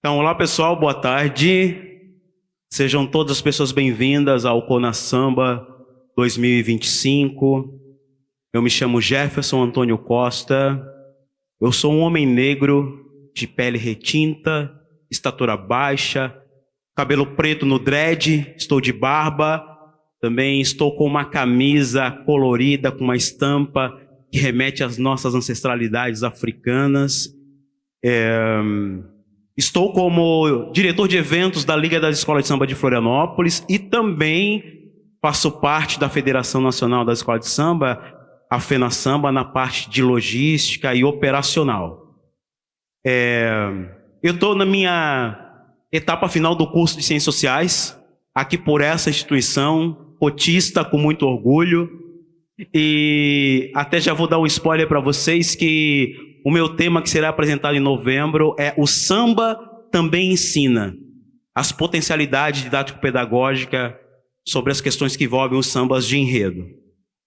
Então, olá pessoal, boa tarde. Sejam todas as pessoas bem-vindas ao Cona Samba 2025. Eu me chamo Jefferson Antônio Costa. Eu sou um homem negro, de pele retinta, estatura baixa, cabelo preto no dread, estou de barba. Também estou com uma camisa colorida, com uma estampa que remete às nossas ancestralidades africanas. Estou como diretor de eventos da Liga das Escolas de Samba de Florianópolis e também faço parte da Federação Nacional das Escolas de Samba, a FENASAMBA, na parte de logística e operacional. Eu estou na minha etapa final do curso de Ciências Sociais, aqui por essa instituição, cotista com muito orgulho, e até já vou dar um spoiler para vocês que o meu tema que será apresentado em novembro é o samba também ensina, as potencialidades didático-pedagógicas sobre as questões que envolvem os sambas de enredo.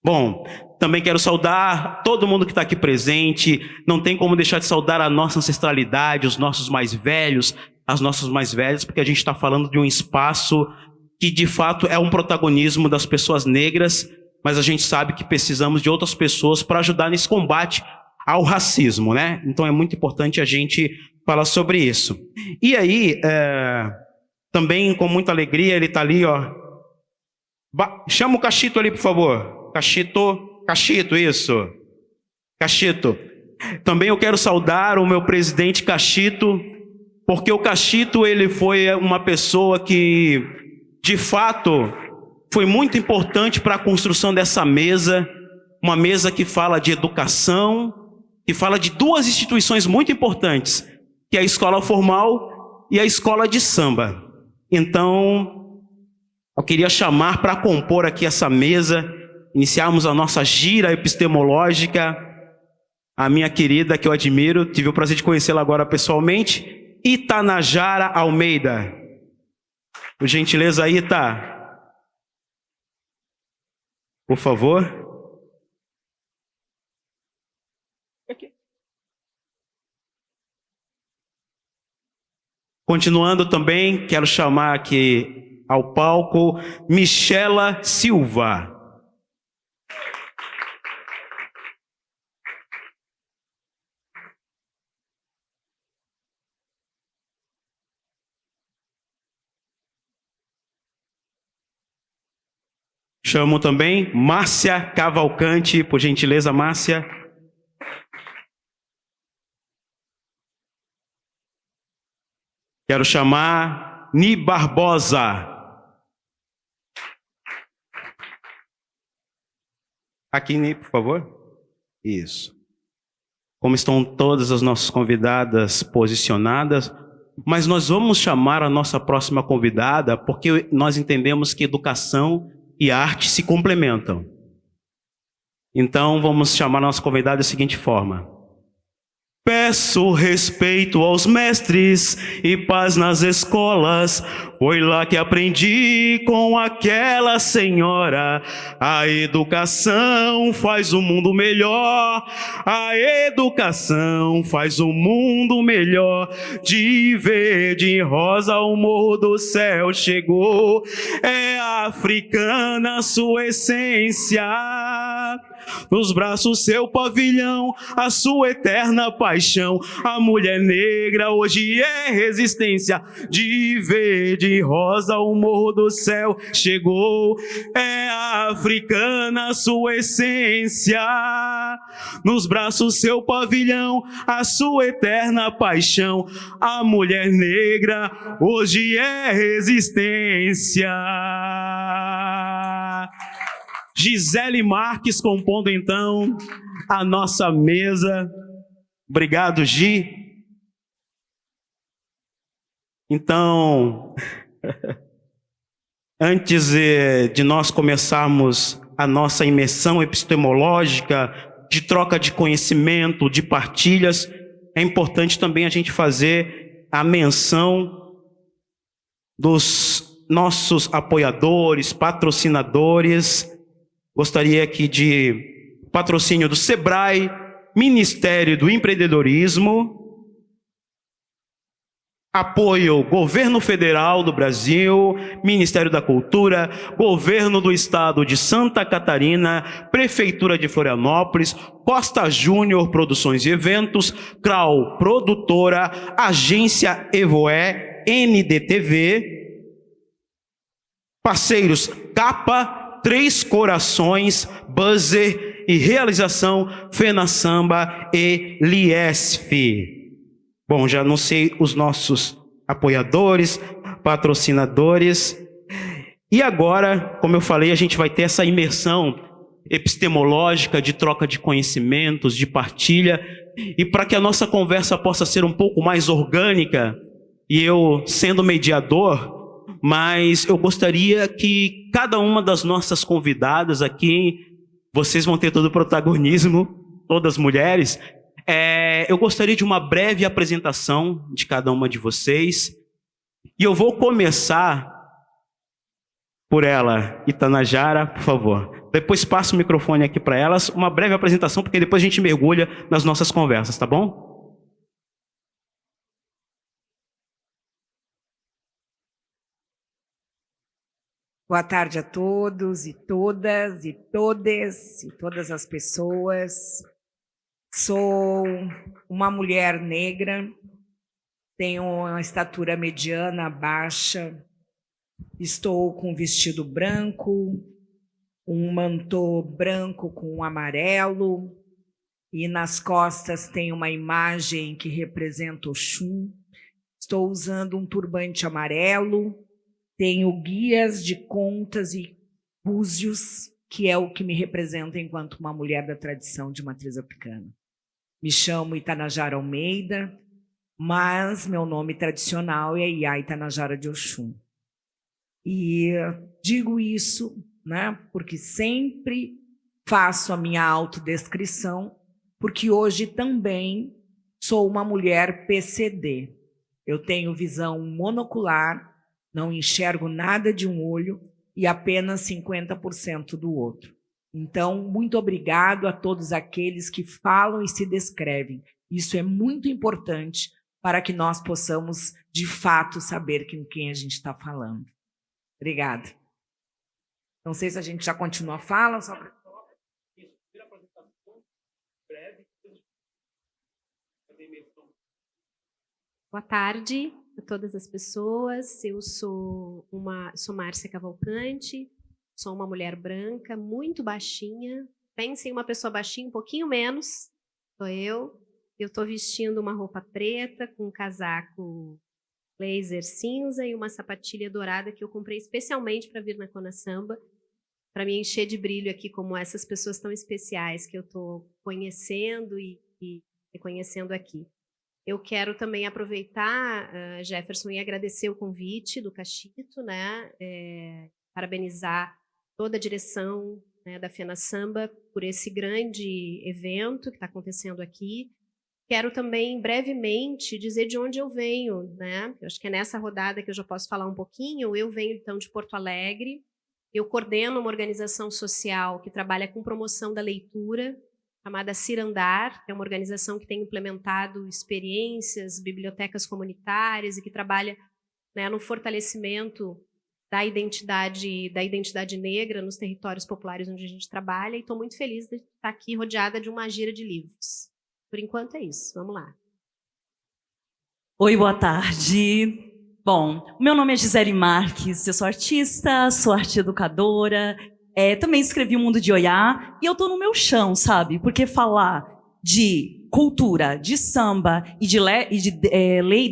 Bom, também quero saudar todo mundo que está aqui presente, não tem como deixar de saudar a nossa ancestralidade, os nossos mais velhos, as nossas mais velhas, porque a gente está falando de um espaço que de fato é um protagonismo das pessoas negras, mas a gente sabe que precisamos de outras pessoas para ajudar nesse combate ao racismo, né? Então é muito importante a gente falar sobre isso. E aí, também com muita alegria, ele está ali, ó. Chama o Cachito ali, por favor. Cachito, isso. Cachito. Também eu quero saudar o meu presidente Cachito, porque o Cachito, ele foi uma pessoa que, de fato, foi muito importante para a construção dessa mesa, uma mesa que fala de educação, que fala de duas instituições muito importantes, que é a escola formal e a escola de samba. Então, eu queria chamar para compor aqui essa mesa, iniciarmos a nossa gira epistemológica, a minha querida, que eu admiro, tive o prazer de conhecê-la agora pessoalmente, Itanajara Almeida. Por gentileza, Ita. Por favor. Continuando também, quero chamar aqui ao palco Michela Silva. Chamo também Márcia Cavalcante, por gentileza, Márcia. Quero chamar Ni Barbosa. Aqui, Ni, por favor. Isso. Como estão todas as nossas convidadas posicionadas, mas nós vamos chamar a nossa próxima convidada porque nós entendemos que educação e arte se complementam. Então, vamos chamar a nossa convidada da seguinte forma. Peço respeito aos mestres e paz nas escolas. Foi lá que aprendi com aquela senhora. A educação faz o mundo melhor. A educação faz o mundo melhor. De verde e rosa o morro do céu chegou. É africana sua essência. Nos braços seu pavilhão, a sua eterna paixão. A mulher negra hoje é resistência. De verde e rosa o morro do céu chegou. É africana sua essência. Nos braços seu pavilhão, a sua eterna paixão. A mulher negra hoje é resistência. Gisele Marques compondo então a nossa mesa. Obrigado, Gi. Então, antes de nós começarmos a nossa imersão epistemológica, de troca de conhecimento, de partilhas, é importante também a gente fazer a menção dos nossos apoiadores, patrocinadores. Gostaria aqui de patrocínio do SEBRAE, Ministério do Empreendedorismo, Apoio Governo Federal do Brasil, Ministério da Cultura, Governo do Estado de Santa Catarina, Prefeitura de Florianópolis, Costa Júnior Produções e Eventos, CRAU Produtora, Agência Evoé, NDTV, parceiros Capa, Três Corações, Buzzer e realização Fena Samba e Liesf. Bom, já anunciei os nossos apoiadores, patrocinadores. E agora, como eu falei, a gente vai ter essa imersão epistemológica de troca de conhecimentos, de partilha. E para que a nossa conversa possa ser um pouco mais orgânica, e eu sendo mediador, mas eu gostaria que cada uma das nossas convidadas aqui, vocês vão ter todo o protagonismo, todas mulheres. Eu gostaria de uma breve apresentação de cada uma de vocês. E eu vou começar por ela, Itanajara, por favor. Depois passo o microfone aqui para elas, uma breve apresentação, porque depois a gente mergulha nas nossas conversas, tá bom? Boa tarde a todos e todas e todes e todas as pessoas. Sou uma mulher negra, tenho uma estatura mediana, baixa, estou com um vestido branco, um mantô branco com amarelo, e nas costas tem uma imagem que representa Oxum. Estou usando um turbante amarelo, tenho guias de contas e búzios, que é o que me representa enquanto uma mulher da tradição de matriz africana. Me chamo Itanajara Almeida, mas meu nome tradicional é Iá Itanajara de Oxum. E digo isso, né, porque sempre faço a minha autodescrição, porque hoje também sou uma mulher PCD. Eu tenho visão monocular, não enxergo nada de um olho e apenas 50% do outro. Então, muito obrigado a todos aqueles que falam e se descrevem. Isso é muito importante para que nós possamos, de fato, saber com quem a gente está falando. Obrigada. Não sei se a gente já continua a fala. Só... Boa tarde a todas as pessoas. Eu sou Márcia Cavalcante. Sou uma mulher branca, muito baixinha. Pensem em uma pessoa baixinha, um pouquinho menos. Sou eu. Eu estou vestindo uma roupa preta com um casaco blazer cinza e uma sapatilha dourada que eu comprei especialmente para vir na Fena Samba, para me encher de brilho aqui como essas pessoas tão especiais que eu estou conhecendo e reconhecendo aqui. Eu quero também aproveitar, Jefferson, e agradecer o convite do Cachito, né? Parabenizar toda a direção, né, da Fena Samba por esse grande evento que está acontecendo aqui. Quero também, brevemente, dizer de onde eu venho, né? Eu acho que é nessa rodada que eu já posso falar um pouquinho. Eu venho, então, de Porto Alegre. Eu coordeno uma organização social que trabalha com promoção da leitura, chamada Cirandar, que é uma organização que tem implementado experiências, bibliotecas comunitárias e que trabalha, né, no fortalecimento da identidade negra nos territórios populares onde a gente trabalha, e estou muito feliz de estar aqui rodeada de uma gira de livros. Por enquanto é isso, vamos lá. Oi, boa tarde. Bom, o meu nome é Gisele Marques, eu sou artista, sou arte educadora, também escrevi O Mundo de Oiá, e eu estou no meu chão, sabe? Porque falar de cultura, de samba e de Lei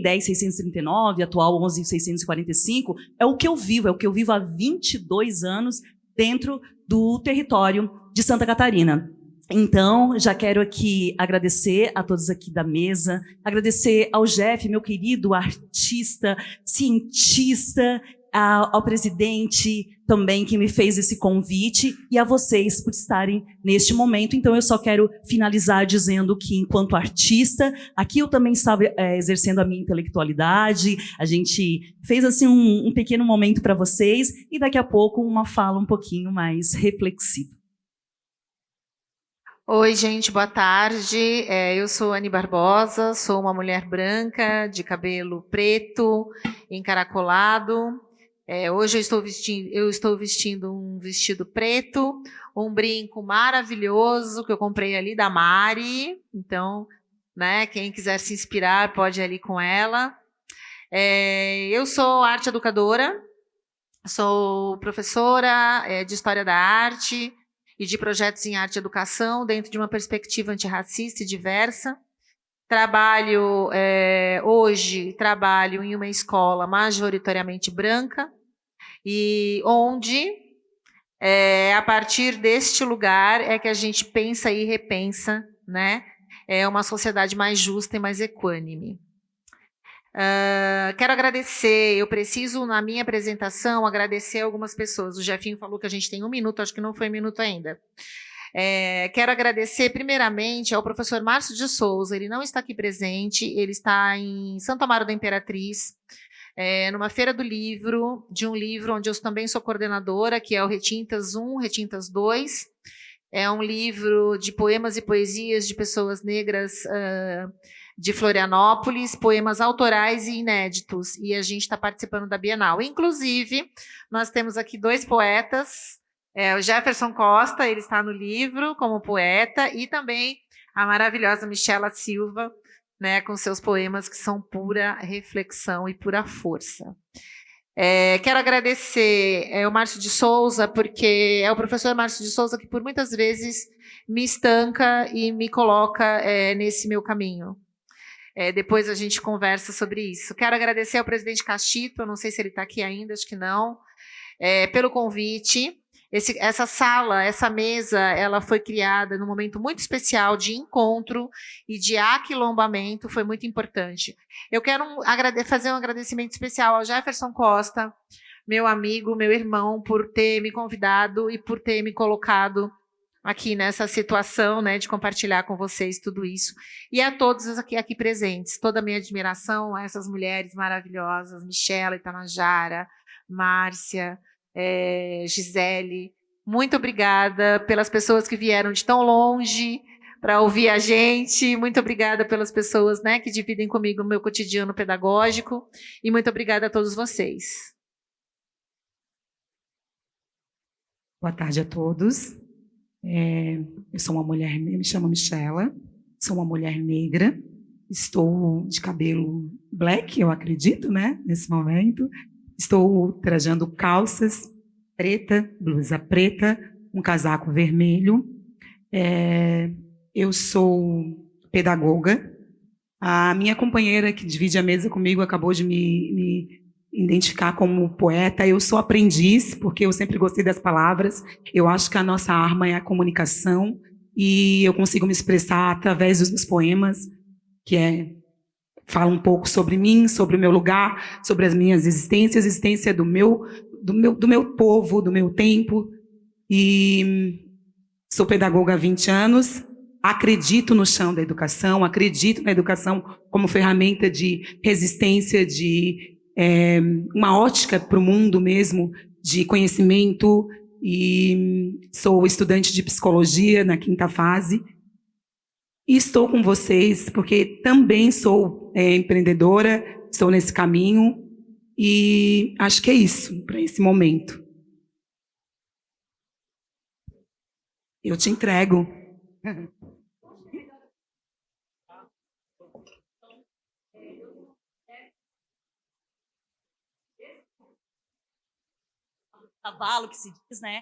10.639, atual 11.645, é o que eu vivo há 22 anos dentro do território de Santa Catarina. Então, já quero aqui agradecer a todos aqui da mesa, agradecer ao Jeff, meu querido artista, cientista, ao presidente também que me fez esse convite, e a vocês por estarem neste momento. Então, eu só quero finalizar dizendo que, enquanto artista, aqui eu também estava exercendo a minha intelectualidade. A gente fez assim um pequeno momento para vocês, e daqui a pouco uma fala um pouquinho mais reflexiva. Oi, gente, boa tarde. Eu sou Anny Barbosa, sou uma mulher branca, de cabelo preto, encaracolado. Hoje eu estou vestindo um vestido preto, um brinco maravilhoso que eu comprei ali da Mari. Então, né, quem quiser se inspirar pode ir ali com ela. Eu sou arte educadora, sou professora de História da Arte e de projetos em arte e educação dentro de uma perspectiva antirracista e diversa. Hoje trabalho em uma escola majoritariamente branca e onde, a partir deste lugar, é que a gente pensa e repensa, né, uma sociedade mais justa e mais equânime. Quero agradecer, eu preciso, na minha apresentação, agradecer algumas pessoas. O Jefinho falou que a gente tem 1 minuto, acho que não foi 1 minuto ainda. Quero agradecer, primeiramente, ao professor Márcio de Souza. Ele não está aqui presente, ele está em Santo Amaro da Imperatriz, numa feira do livro, de um livro onde eu também sou coordenadora, que é o Retintas 1, Retintas 2. É um livro de poemas e poesias de pessoas negras de Florianópolis, poemas autorais e inéditos, e a gente está participando da Bienal. Inclusive, nós temos aqui 2 poetas, o Jefferson Costa, ele está no livro como poeta, e também a maravilhosa Michela Silva, né, com seus poemas que são pura reflexão e pura força. Quero agradecer o Márcio de Souza, porque é o professor Márcio de Souza que por muitas vezes me estanca e me coloca nesse meu caminho. Depois a gente conversa sobre isso. Quero agradecer ao presidente Cachito, eu não sei se ele está aqui ainda, acho que não, pelo convite. Essa sala, essa mesa, ela foi criada num momento muito especial de encontro e de aquilombamento, foi muito importante. Eu quero fazer um agradecimento especial ao Jefferson Costa, meu amigo, meu irmão, por ter me convidado e por ter me colocado aqui nessa situação, né, de compartilhar com vocês tudo isso. E a todos aqui presentes, toda a minha admiração a essas mulheres maravilhosas, Michela, Itanajara, Márcia, Gisele. Muito obrigada pelas pessoas que vieram de tão longe para ouvir a gente. Muito obrigada pelas pessoas, né, que dividem comigo o meu cotidiano pedagógico. E muito obrigada a todos vocês. Boa tarde a todos. Eu sou uma mulher, me chamo Michela, sou uma mulher negra, estou de cabelo black, eu acredito, né, nesse momento. Estou trajando calças preta, blusa preta, um casaco vermelho. Eu sou pedagoga. A minha companheira que divide a mesa comigo acabou de me identificar como poeta. Eu sou aprendiz, porque eu sempre gostei das palavras. Eu acho que a nossa arma é a comunicação e eu consigo me expressar através dos meus poemas, que fala um pouco sobre mim, sobre o meu lugar, sobre as minhas existências, a existência do meu povo, do meu tempo. E sou pedagoga há 20 anos, acredito no chão da educação, acredito na educação como ferramenta de resistência, de uma ótica para o mundo mesmo, de conhecimento, e sou estudante de psicologia na 5ª fase. E estou com vocês porque também sou empreendedora, estou nesse caminho e acho que é isso para esse momento. Eu te entrego. Cavalo que se diz, né?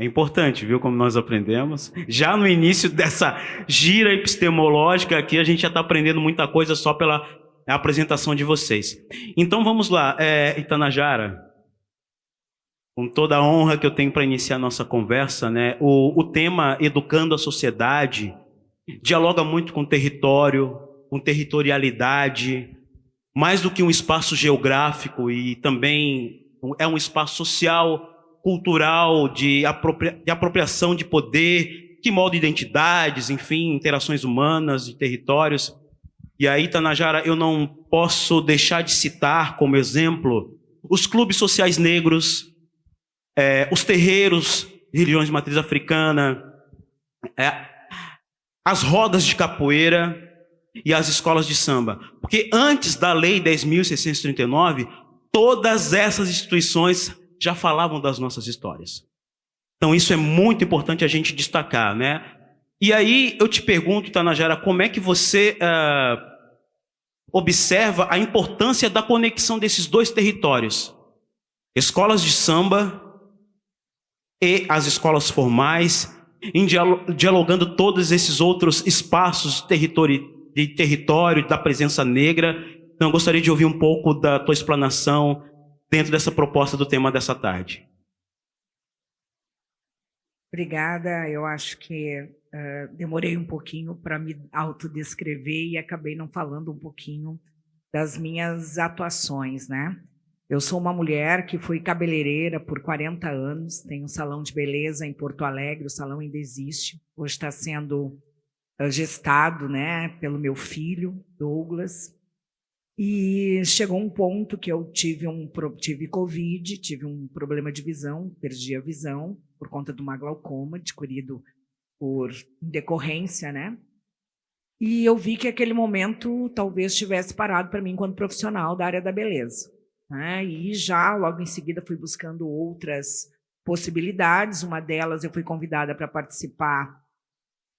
É importante, viu, como nós aprendemos. Já no início dessa gira epistemológica aqui, a gente já está aprendendo muita coisa só pela apresentação de vocês. Então, vamos lá. Itanajara, Com toda a honra que eu tenho para iniciar a nossa conversa, né? O tema Educando a Sociedade dialoga muito com território, com territorialidade, mais do que um espaço geográfico, e também é um espaço social, cultural, de apropriação de poder, que molda identidades, enfim, interações humanas e territórios. E aí, Tanajara, eu não posso deixar de citar como exemplo os clubes sociais negros, os terreiros de religiões de matriz africana, as rodas de capoeira e as escolas de samba. Porque antes da Lei 10.639, todas essas instituições já falavam das nossas histórias. Então isso é muito importante a gente destacar, né? E aí eu te pergunto, Tanajara, como é que você observa a importância da conexão desses dois territórios? Escolas de samba e as escolas formais, dialogando todos esses outros espaços de território, da presença negra. Então, eu gostaria de ouvir um pouco da tua explanação dentro dessa proposta do tema dessa tarde. Obrigada. Eu acho que demorei um pouquinho para me autodescrever e acabei não falando um pouquinho das minhas atuações, né? Eu sou uma mulher que fui cabeleireira por 40 anos, tenho um salão de beleza em Porto Alegre, o salão ainda existe, hoje está sendo gestado, né, pelo meu filho, Douglas, e chegou um ponto que eu tive Covid, tive um problema de visão, perdi a visão por conta de uma glaucoma adquirido por decorrência, né? E eu vi que aquele momento talvez tivesse parado para mim enquanto profissional da área da beleza. E já logo em seguida fui buscando outras possibilidades. Uma delas, eu fui convidada para participar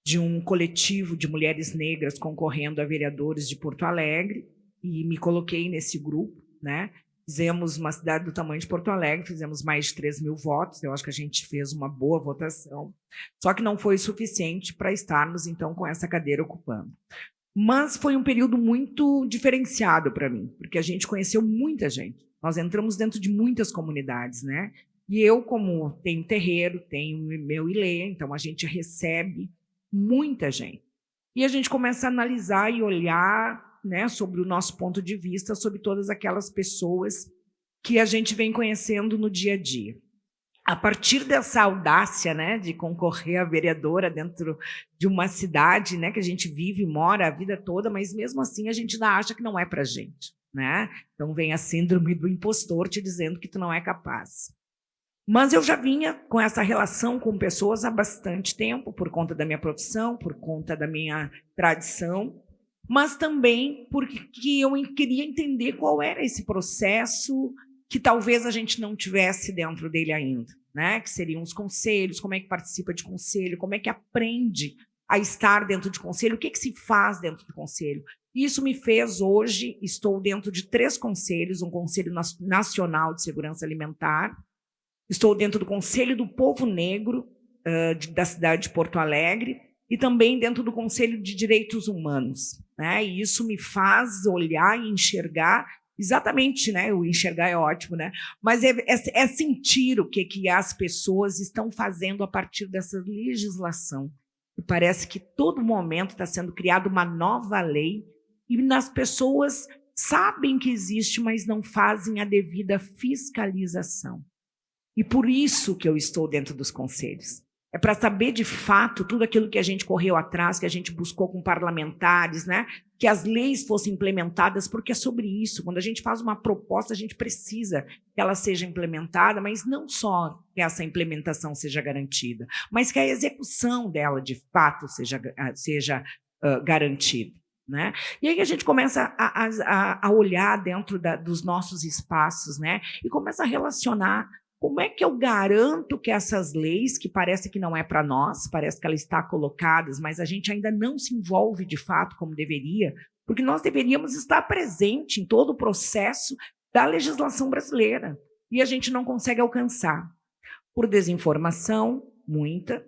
de um coletivo de mulheres negras concorrendo a vereadores de Porto Alegre e me coloquei nesse grupo, né? Fizemos uma cidade do tamanho de Porto Alegre, fizemos mais de 3.000 votos, eu acho que a gente fez uma boa votação, só que não foi suficiente para estarmos, então, com essa cadeira ocupando. Mas foi um período muito diferenciado para mim, porque a gente conheceu muita gente. Nós entramos dentro de muitas comunidades, né? E eu, como tenho terreiro, tenho meu ilê, então a gente recebe muita gente. E a gente começa a analisar e olhar, né, sobre o nosso ponto de vista, sobre todas aquelas pessoas que a gente vem conhecendo no dia a dia. A partir dessa audácia, né, de concorrer a vereadora dentro de uma cidade, né, que a gente vive e mora a vida toda, mas mesmo assim a gente ainda acha que não é para a gente, né? Então vem a síndrome do impostor te dizendo que tu não é capaz. Mas eu já vinha com essa relação com pessoas há bastante tempo, por conta da minha profissão, por conta da minha tradição, mas também porque eu queria entender qual era esse processo que talvez a gente não tivesse dentro dele ainda, né? Que seriam os conselhos, como é que participa de conselho, como é que aprende a estar dentro de conselho, o que se faz dentro de conselho. Isso me fez, hoje, estou dentro de 3 conselhos, um Conselho Nacional de Segurança Alimentar, estou dentro do Conselho do Povo Negro, da cidade de Porto Alegre, e também dentro do Conselho de Direitos Humanos, né? E isso me faz olhar e enxergar exatamente, né? O enxergar é ótimo, né? Mas é sentir o que as pessoas estão fazendo a partir dessa legislação. E parece que todo momento está sendo criada uma nova lei e as pessoas sabem que existe, mas não fazem a devida fiscalização. E por isso que eu estou dentro dos conselhos. É para saber, de fato, tudo aquilo que a gente correu atrás, que a gente buscou com parlamentares, né? Que as leis fossem implementadas, porque é sobre isso. Quando a gente faz uma proposta, a gente precisa que ela seja implementada, mas não só que essa implementação seja garantida, mas que a execução dela, de fato, seja garantida, né? E aí a gente começa a olhar dentro dos nossos espaços, né? E começa a relacionar. Como é que eu garanto que essas leis, que parece que não é para nós, parece que elas estão colocadas, mas a gente ainda não se envolve de fato como deveria, porque nós deveríamos estar presente em todo o processo da legislação brasileira, e a gente não consegue alcançar. Por desinformação, muita,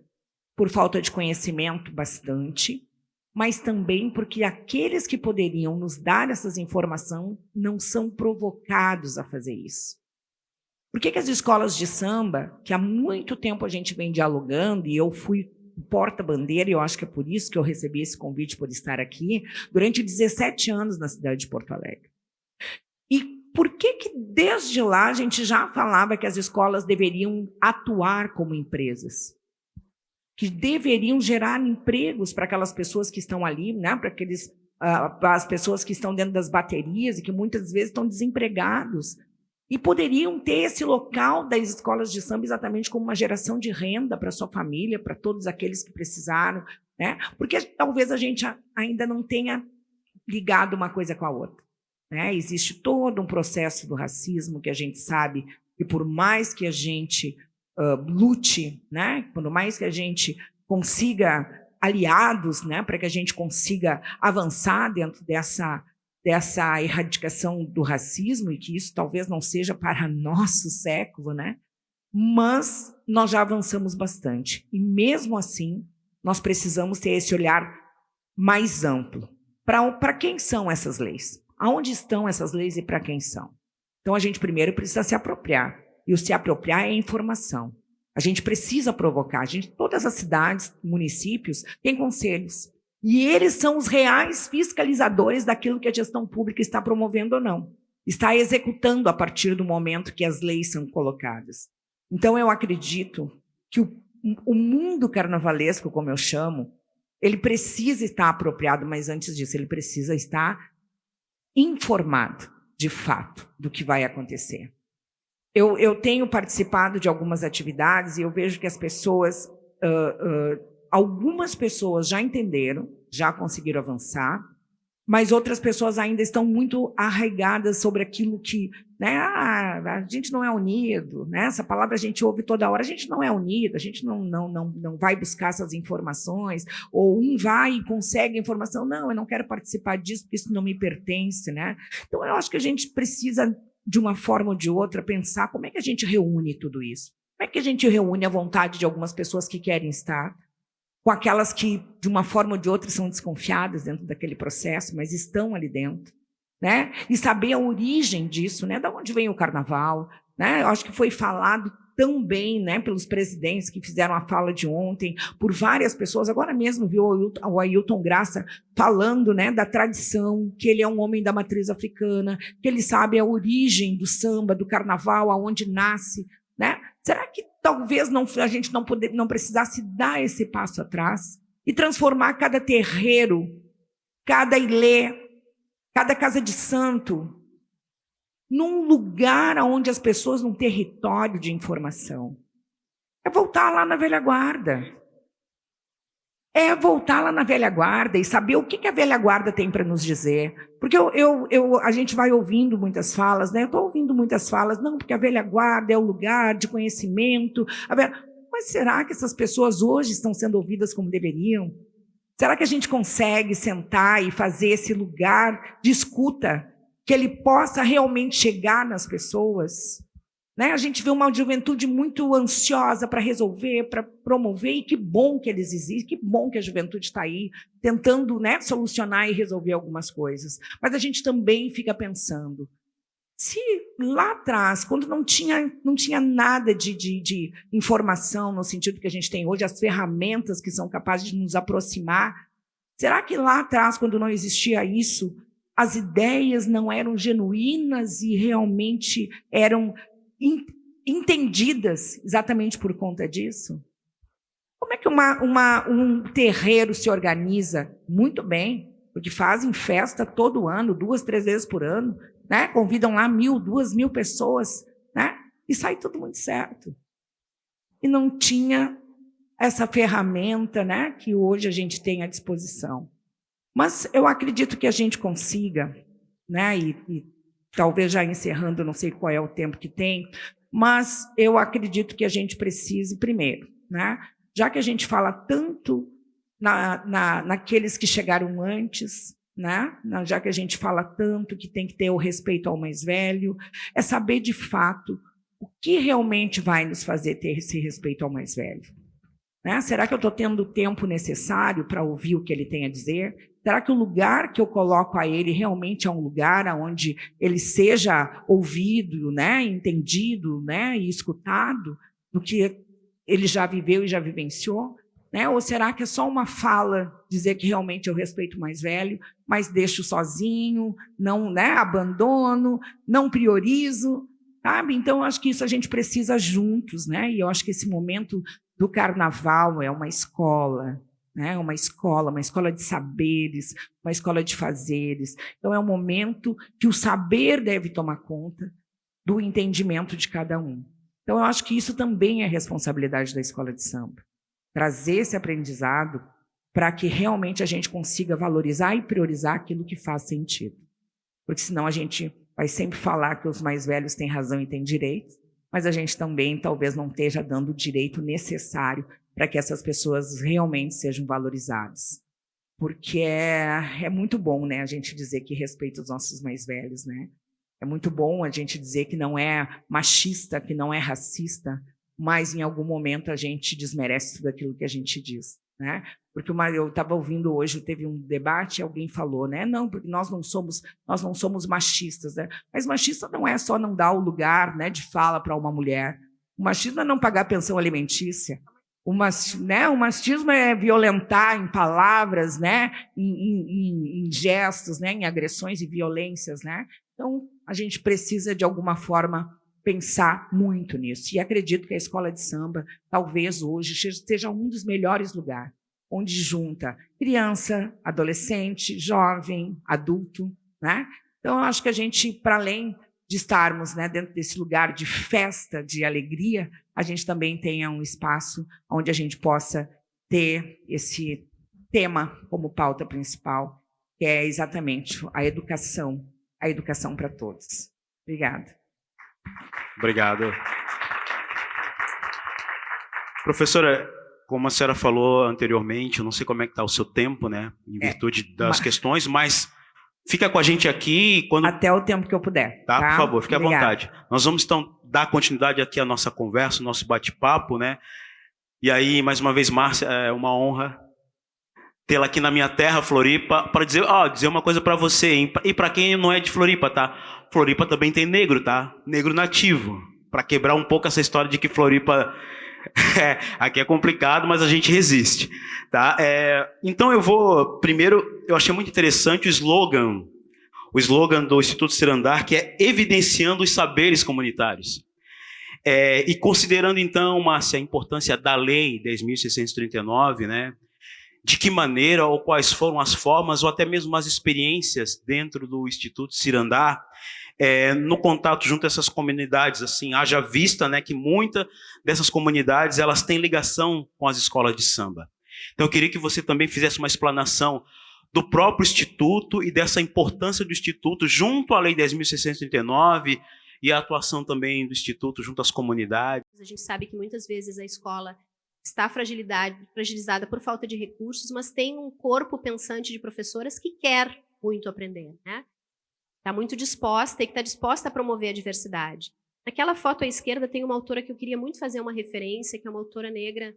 por falta de conhecimento, bastante, mas também porque aqueles que poderiam nos dar essas informações não são provocados a fazer isso. Por que as escolas de samba, que há muito tempo a gente vem dialogando, e eu fui porta-bandeira, e eu acho que é por isso que eu recebi esse convite por estar aqui, durante 17 anos na cidade de Porto Alegre. E por que desde lá a gente já falava que as escolas deveriam atuar como empresas? Que deveriam gerar empregos para aquelas pessoas que estão ali, né? Para as pessoas que estão dentro das baterias e que muitas vezes estão desempregados. E poderiam ter esse local das escolas de samba exatamente como uma geração de renda para a sua família, para todos aqueles que precisaram, né? Porque talvez a gente ainda não tenha ligado uma coisa com a outra, né? Existe todo um processo do racismo que a gente sabe que, por mais que a gente lute, né? Por mais que a gente consiga aliados, né? Para que a gente consiga avançar dentro dessa erradicação do racismo, e que isso talvez não seja para nosso século, né? Mas nós já avançamos bastante. E mesmo assim, nós precisamos ter esse olhar mais amplo. Para quem são essas leis? Aonde estão essas leis e para quem são? Então, a gente primeiro precisa se apropriar. E o se apropriar é informação. A gente precisa provocar. Todas as cidades, municípios, têm conselhos. E eles são os reais fiscalizadores daquilo que a gestão pública está promovendo ou não. Está executando a partir do momento que as leis são colocadas. Então, eu acredito que o mundo carnavalesco, como eu chamo, ele precisa estar apropriado, mas antes disso, ele precisa estar informado, de fato, do que vai acontecer. Eu tenho participado de algumas atividades e eu vejo que as pessoas... algumas pessoas já entenderam, já conseguiram avançar, mas outras pessoas ainda estão muito arraigadas sobre aquilo que, né, a gente não é unido, né, essa palavra a gente ouve toda hora, a gente não é unido, a gente não vai buscar essas informações, ou um vai e consegue a informação, não, eu não quero participar disso porque isso não me pertence, né? Então eu acho que a gente precisa, de uma forma ou de outra, pensar como é que a gente reúne tudo isso, como é que a gente reúne a vontade de algumas pessoas que querem estar, com aquelas que, de uma forma ou de outra, são desconfiadas dentro daquele processo, mas estão ali dentro, né? E saber a origem disso, né? De onde vem o carnaval, né? Eu acho que foi falado tão bem, né, pelos presidentes que fizeram a fala de ontem, por várias pessoas. Agora mesmo viu o Ailton Graça falando, né, da tradição, que ele é um homem da matriz africana, que ele sabe a origem do samba, do carnaval, aonde nasce, né? Será que talvez a gente não precisasse dar esse passo atrás e transformar cada terreiro, cada ilê, cada casa de santo, num lugar onde as pessoas, num território de informação? É voltar lá na velha guarda. É voltar lá na velha guarda e saber o que a velha guarda tem para nos dizer. Porque a gente vai ouvindo muitas falas, né? Eu estou ouvindo muitas falas, não, porque a velha guarda é o lugar de conhecimento. Mas será que essas pessoas hoje estão sendo ouvidas como deveriam? Será que a gente consegue sentar e fazer esse lugar de escuta, que ele possa realmente chegar nas pessoas? Né? A gente vê uma juventude muito ansiosa para resolver, para promover, e que bom que eles existem, que bom que a juventude está aí, tentando, né, solucionar e resolver algumas coisas. Mas a gente também fica pensando, se lá atrás, quando não tinha nada de informação, no sentido que a gente tem hoje, as ferramentas que são capazes de nos aproximar, será que lá atrás, quando não existia isso, as ideias não eram genuínas e realmente eram entendidas exatamente por conta disso? Como é que um terreiro se organiza? Muito bem, porque fazem festa todo ano, 2, 3 vezes por ano, né? Convidam lá 1.000, 2.000 pessoas, né? E sai tudo muito certo. E não tinha essa ferramenta, né, que hoje a gente tem à disposição. Mas eu acredito que a gente consiga, né, e talvez já encerrando, não sei qual é o tempo que tem, mas eu acredito que a gente precise, primeiro, né, já que a gente fala tanto naqueles que chegaram antes, né, já que a gente fala tanto que tem que ter o respeito ao mais velho, é saber de fato o que realmente vai nos fazer ter esse respeito ao mais velho. Né? Será que eu estou tendo o tempo necessário para ouvir o que ele tem a dizer? Será que o lugar que eu coloco a ele realmente é um lugar onde ele seja ouvido, né, entendido, né, e escutado do que ele já viveu e já vivenciou? Né? Ou será que é só uma fala dizer que realmente eu respeito o mais velho, mas deixo sozinho, não, né, abandono, não priorizo, sabe? Então, eu acho que isso a gente precisa juntos, né? E eu acho que esse momento do carnaval é uma escola, né? Uma escola de saberes, uma escola de fazeres. Então, é um momento que o saber deve tomar conta do entendimento de cada um. Então, eu acho que isso também é responsabilidade da escola de samba. Trazer esse aprendizado para que realmente a gente consiga valorizar e priorizar aquilo que faz sentido. Porque senão a gente vai sempre falar que os mais velhos têm razão e têm direito, mas a gente também talvez não esteja dando o direito necessário para que essas pessoas realmente sejam valorizadas. Porque é muito bom, né, a gente dizer que respeita os nossos mais velhos, né? É muito bom a gente dizer que não é machista, que não é racista, mas em algum momento a gente desmerece tudo aquilo que a gente diz, né? Porque eu estava ouvindo hoje, teve um debate, alguém falou, né? Não, porque nós não somos machistas, né? Mas machista não é só não dar o lugar, né, de fala para uma mulher. O machismo é não pagar pensão alimentícia. O machismo é violentar em palavras, né? Em gestos, né? Em agressões e violências, né? Então a gente precisa de alguma forma pensar muito nisso. E acredito que a escola de samba, talvez hoje, seja um dos melhores lugares, onde junta criança, adolescente, jovem, adulto, né? Então, eu acho que a gente, para além de estarmos, né, dentro desse lugar de festa, de alegria, a gente também tenha um espaço onde a gente possa ter esse tema como pauta principal, que é exatamente a educação para todos. Obrigada. Obrigado. Professora, como a senhora falou anteriormente, eu não sei como é que está o seu tempo, né? Em virtude das questões, mas fica com a gente aqui quando... Até o tempo que eu puder. Tá, tá? por favor, fique Obrigada. à vontade. Nós vamos, então, dar continuidade aqui à nossa conversa, ao nosso bate-papo, né? E aí, mais uma vez, Márcia, é uma honra tê-la aqui na minha terra, Floripa, para dizer uma coisa para você, hein? E para quem não é de Floripa, tá? Floripa também tem negro, tá? Negro nativo. Para quebrar um pouco essa história de que Floripa aqui é complicado, mas a gente resiste, tá? Então primeiro, eu achei muito interessante o slogan do Instituto Cirandar, que é evidenciando os saberes comunitários. E considerando então, Márcia, a importância da Lei 10.639, né? De que maneira ou quais foram as formas ou até mesmo as experiências dentro do Instituto Cirandar no contato junto a essas comunidades, assim, haja vista, né, que muitas dessas comunidades elas têm ligação com as escolas de samba. Então eu queria que você também fizesse uma explanação do próprio Instituto e dessa importância do Instituto junto à Lei 10.639 e a atuação também do Instituto junto às comunidades. A gente sabe que muitas vezes a escola está fragilizada por falta de recursos, mas tem um corpo pensante de professoras que quer muito aprender, né? Está muito disposta e que está disposta a promover a diversidade. Naquela foto à esquerda tem uma autora que eu queria muito fazer uma referência, que é uma autora negra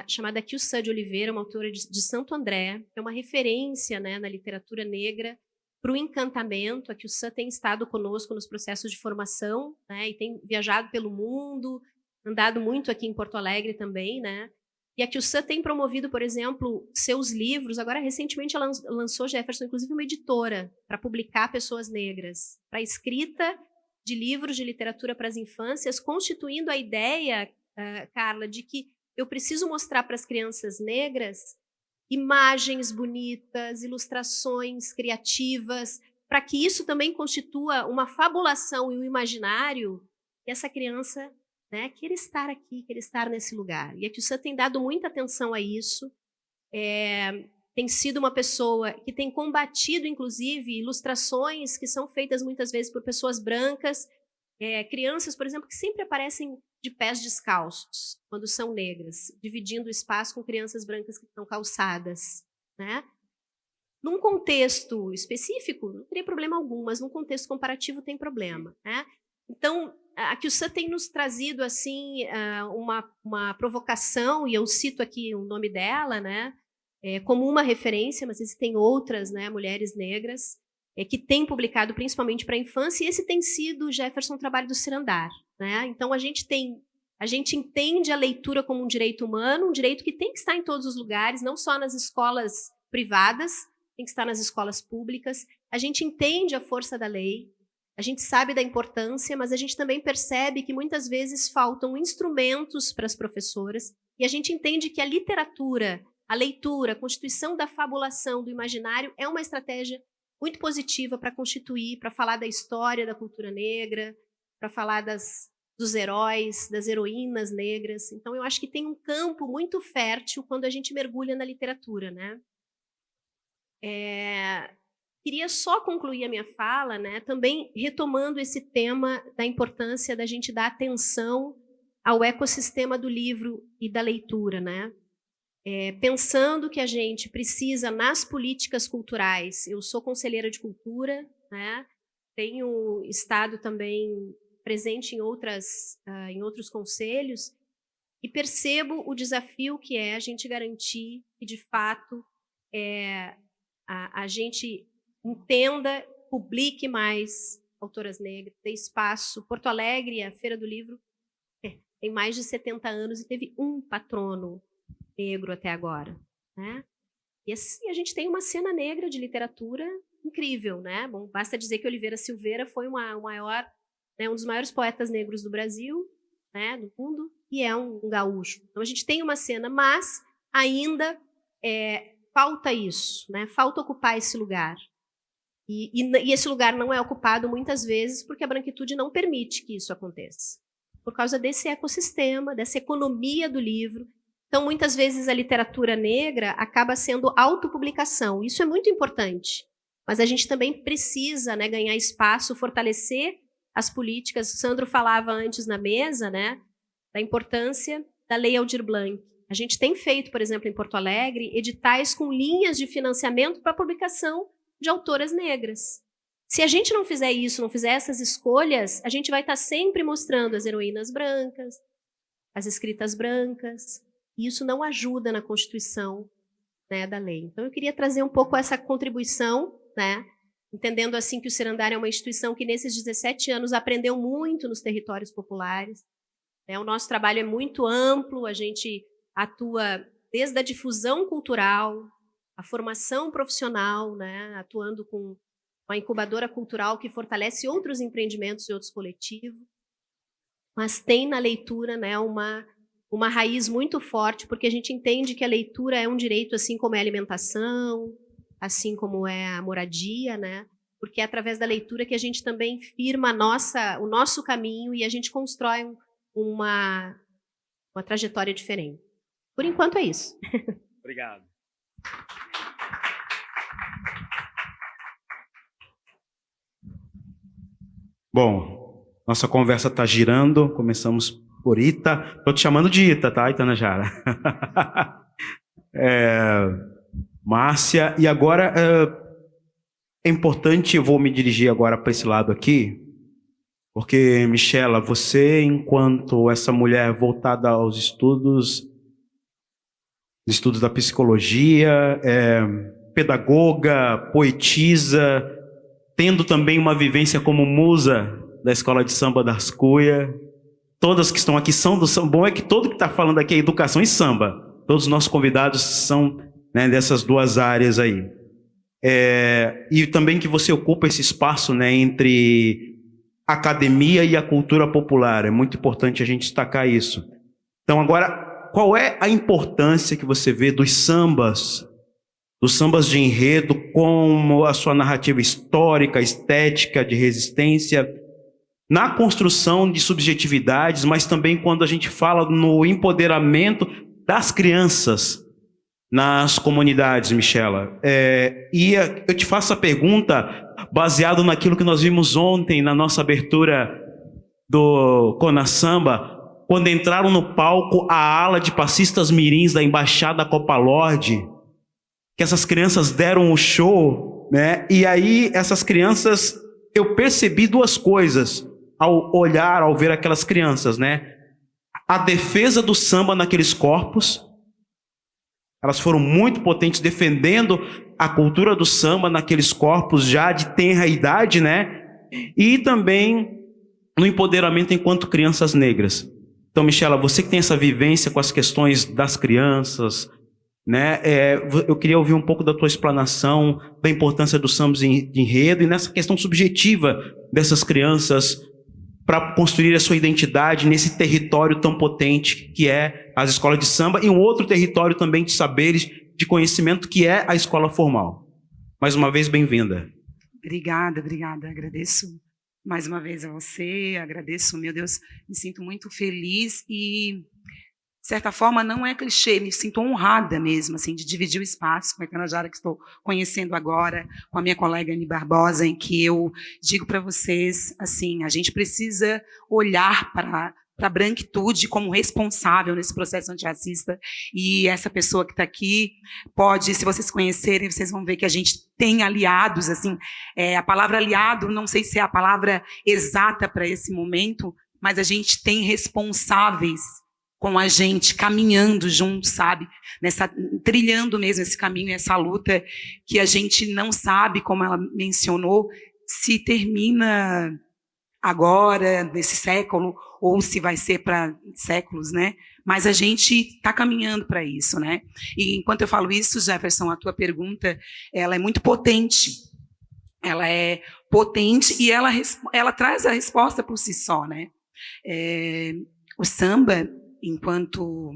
chamada Kiusa de Oliveira, uma autora de Santo André, que é uma referência, né, na literatura negra para o encantamento. A Kiusa tem estado conosco nos processos de formação, né, e tem viajado pelo mundo, andado muito aqui em Porto Alegre também, né? E a Kiusa tem promovido, por exemplo, seus livros. Agora, recentemente, ela lançou, Jefferson, inclusive, uma editora para publicar pessoas negras, para a escrita de livros de literatura para as infâncias, constituindo a ideia, Carla, de que eu preciso mostrar para as crianças negras imagens bonitas, ilustrações criativas, para que isso também constitua uma fabulação e um imaginário que essa criança, né, quer estar aqui, quer estar nesse lugar. E a Kiusa tem dado muita atenção a isso, tem sido uma pessoa que tem combatido, inclusive, ilustrações que são feitas muitas vezes por pessoas brancas, crianças, por exemplo, que sempre aparecem de pés descalços, quando são negras, dividindo o espaço com crianças brancas que estão calçadas, né? Num contexto específico, não teria problema algum, mas num contexto comparativo tem problema, né? Então, a Kiusa tem nos trazido assim uma provocação, e eu cito aqui o nome dela, né? como uma referência, mas existem outras, né, mulheres negras que têm publicado principalmente para a infância, e esse tem sido, Jefferson, o trabalho do Cirandar, né? Então a gente entende a leitura como um direito humano, um direito que tem que estar em todos os lugares, não só nas escolas privadas, tem que estar nas escolas públicas. A gente entende a força da lei, a gente sabe da importância, mas a gente também percebe que muitas vezes faltam instrumentos para as professoras, e a gente entende que a literatura, a leitura, a constituição da fabulação, do imaginário, é uma estratégia muito positiva para constituir, para falar da história da cultura negra, para falar dos heróis, das heroínas negras. Então, eu acho que tem um campo muito fértil quando a gente mergulha na literatura, né? Queria só concluir a minha fala, né, também retomando esse tema da importância da gente dar atenção ao ecossistema do livro e da leitura, né? Pensando que a gente precisa, nas políticas culturais, eu sou conselheira de cultura, né? Tenho estado também presente em outros conselhos, e percebo o desafio que é a gente garantir que, de fato, a gente entenda, publique mais autoras negras, dê espaço. Porto Alegre, a Feira do Livro, tem mais de 70 anos e teve um patrono negro até agora, né? E assim, a gente tem uma cena negra de literatura incrível, né? Bom, basta dizer que Oliveira Silveira foi um dos maiores poetas negros do Brasil, né, do mundo, e é um gaúcho. Então a gente tem uma cena, mas ainda falta isso, né? Falta ocupar esse lugar. E esse lugar não é ocupado muitas vezes porque a branquitude não permite que isso aconteça. Por causa desse ecossistema, dessa economia do livro. Então, muitas vezes, a literatura negra acaba sendo autopublicação. Isso é muito importante. Mas a gente também precisa, né, ganhar espaço, fortalecer as políticas. O Sandro falava antes na mesa, né, da importância da Lei Aldir Blanc. A gente tem feito, por exemplo, em Porto Alegre, editais com linhas de financiamento para a publicação de autoras negras. Se a gente não fizer isso, não fizer essas escolhas, a gente vai estar sempre mostrando as heroínas brancas, as escritas brancas, e isso não ajuda na constituição, né, da lei. Então, eu queria trazer um pouco essa contribuição, né, entendendo assim que o Cirandar é uma instituição que, nesses 17 anos, aprendeu muito nos territórios populares. O nosso trabalho é muito amplo, a gente atua desde a difusão cultural, a formação profissional, né, atuando com uma incubadora cultural que fortalece outros empreendimentos e outros coletivos, mas tem na leitura, né, uma raiz muito forte, porque a gente entende que a leitura é um direito, assim como é a alimentação, assim como é a moradia, né? Porque é através da leitura que a gente também firma o nosso caminho e a gente constrói uma trajetória diferente. Por enquanto é isso. Obrigado. Bom, nossa conversa está girando, começamos por Ita. Estou te chamando de Ita, tá, Itanajara? Márcia, e agora é importante, eu vou me dirigir agora para esse lado aqui, porque, Michela, você, enquanto essa mulher voltada aos estudos da psicologia, pedagoga, poetisa, tendo também uma vivência como musa da Escola de Samba das Cuias, todas que estão aqui são do samba. Bom é que todo que está falando aqui é educação e samba. Todos os nossos convidados são, né, dessas duas áreas aí. E também que você ocupa esse espaço, né, entre a academia e a cultura popular. É muito importante a gente destacar isso. Então, agora, qual é a importância que você vê dos sambas de enredo, como a sua narrativa histórica, estética, de resistência, na construção de subjetividades, mas também quando a gente fala no empoderamento das crianças nas comunidades, Michela? E eu te faço a pergunta baseado naquilo que nós vimos ontem na nossa abertura do Conasamba, quando entraram no palco a ala de passistas mirins da Embaixada Copa Lorde, que essas crianças deram o show, né? E aí essas crianças, eu percebi duas coisas ao olhar, ao ver aquelas crianças, né? A defesa do samba naqueles corpos, Elas foram muito potentes defendendo a cultura do samba naqueles corpos já de tenra idade, né? E também no empoderamento enquanto crianças negras. Então, Michela, você que tem essa vivência com as questões das crianças, né? Eu queria ouvir um pouco da tua explanação da importância dos sambas de enredo e nessa questão subjetiva dessas crianças para construir a sua identidade nesse território tão potente que é as escolas de samba e um outro território também de saberes, de conhecimento que é a escola formal. Mais uma vez, bem-vinda. Obrigada. Agradeço mais uma vez a você, agradeço, meu Deus, me sinto muito feliz e, de certa forma, não é clichê, me sinto honrada mesmo, assim, de dividir o espaço com a Itanajara, que estou conhecendo agora, com a minha colega Anny Barbosa, em que eu digo para vocês, assim, a gente precisa olhar para a branquitude como responsável nesse processo antirracista, e essa pessoa que está aqui pode, se vocês conhecerem, vocês vão ver que a gente tem aliados, assim, a palavra aliado, não sei se é a palavra exata para esse momento, mas a gente tem responsáveis com a gente, caminhando juntos, sabe? Trilhando mesmo esse caminho, essa luta que a gente não sabe, como ela mencionou, se termina agora, nesse século, ou se vai ser para séculos, né? Mas a gente está caminhando para isso, né? E enquanto eu falo isso, Jefferson, a tua pergunta, ela é muito potente. Ela é potente e ela traz a resposta por si só, né? O samba, enquanto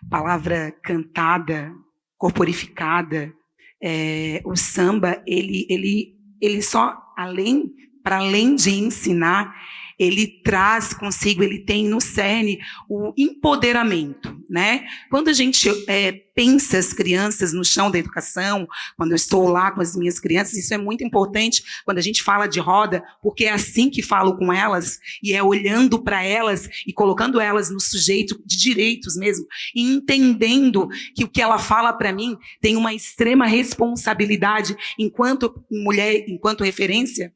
palavra cantada, corporificada, o samba, ele só, para além de ensinar, ele traz consigo, ele tem no cerne o empoderamento, né? Quando a gente pensa as crianças no chão da educação, quando eu estou lá com as minhas crianças, isso é muito importante quando a gente fala de roda, porque é assim que falo com elas, e é olhando para elas e colocando elas no sujeito de direitos mesmo, e entendendo que o que ela fala para mim tem uma extrema responsabilidade enquanto mulher, enquanto referência.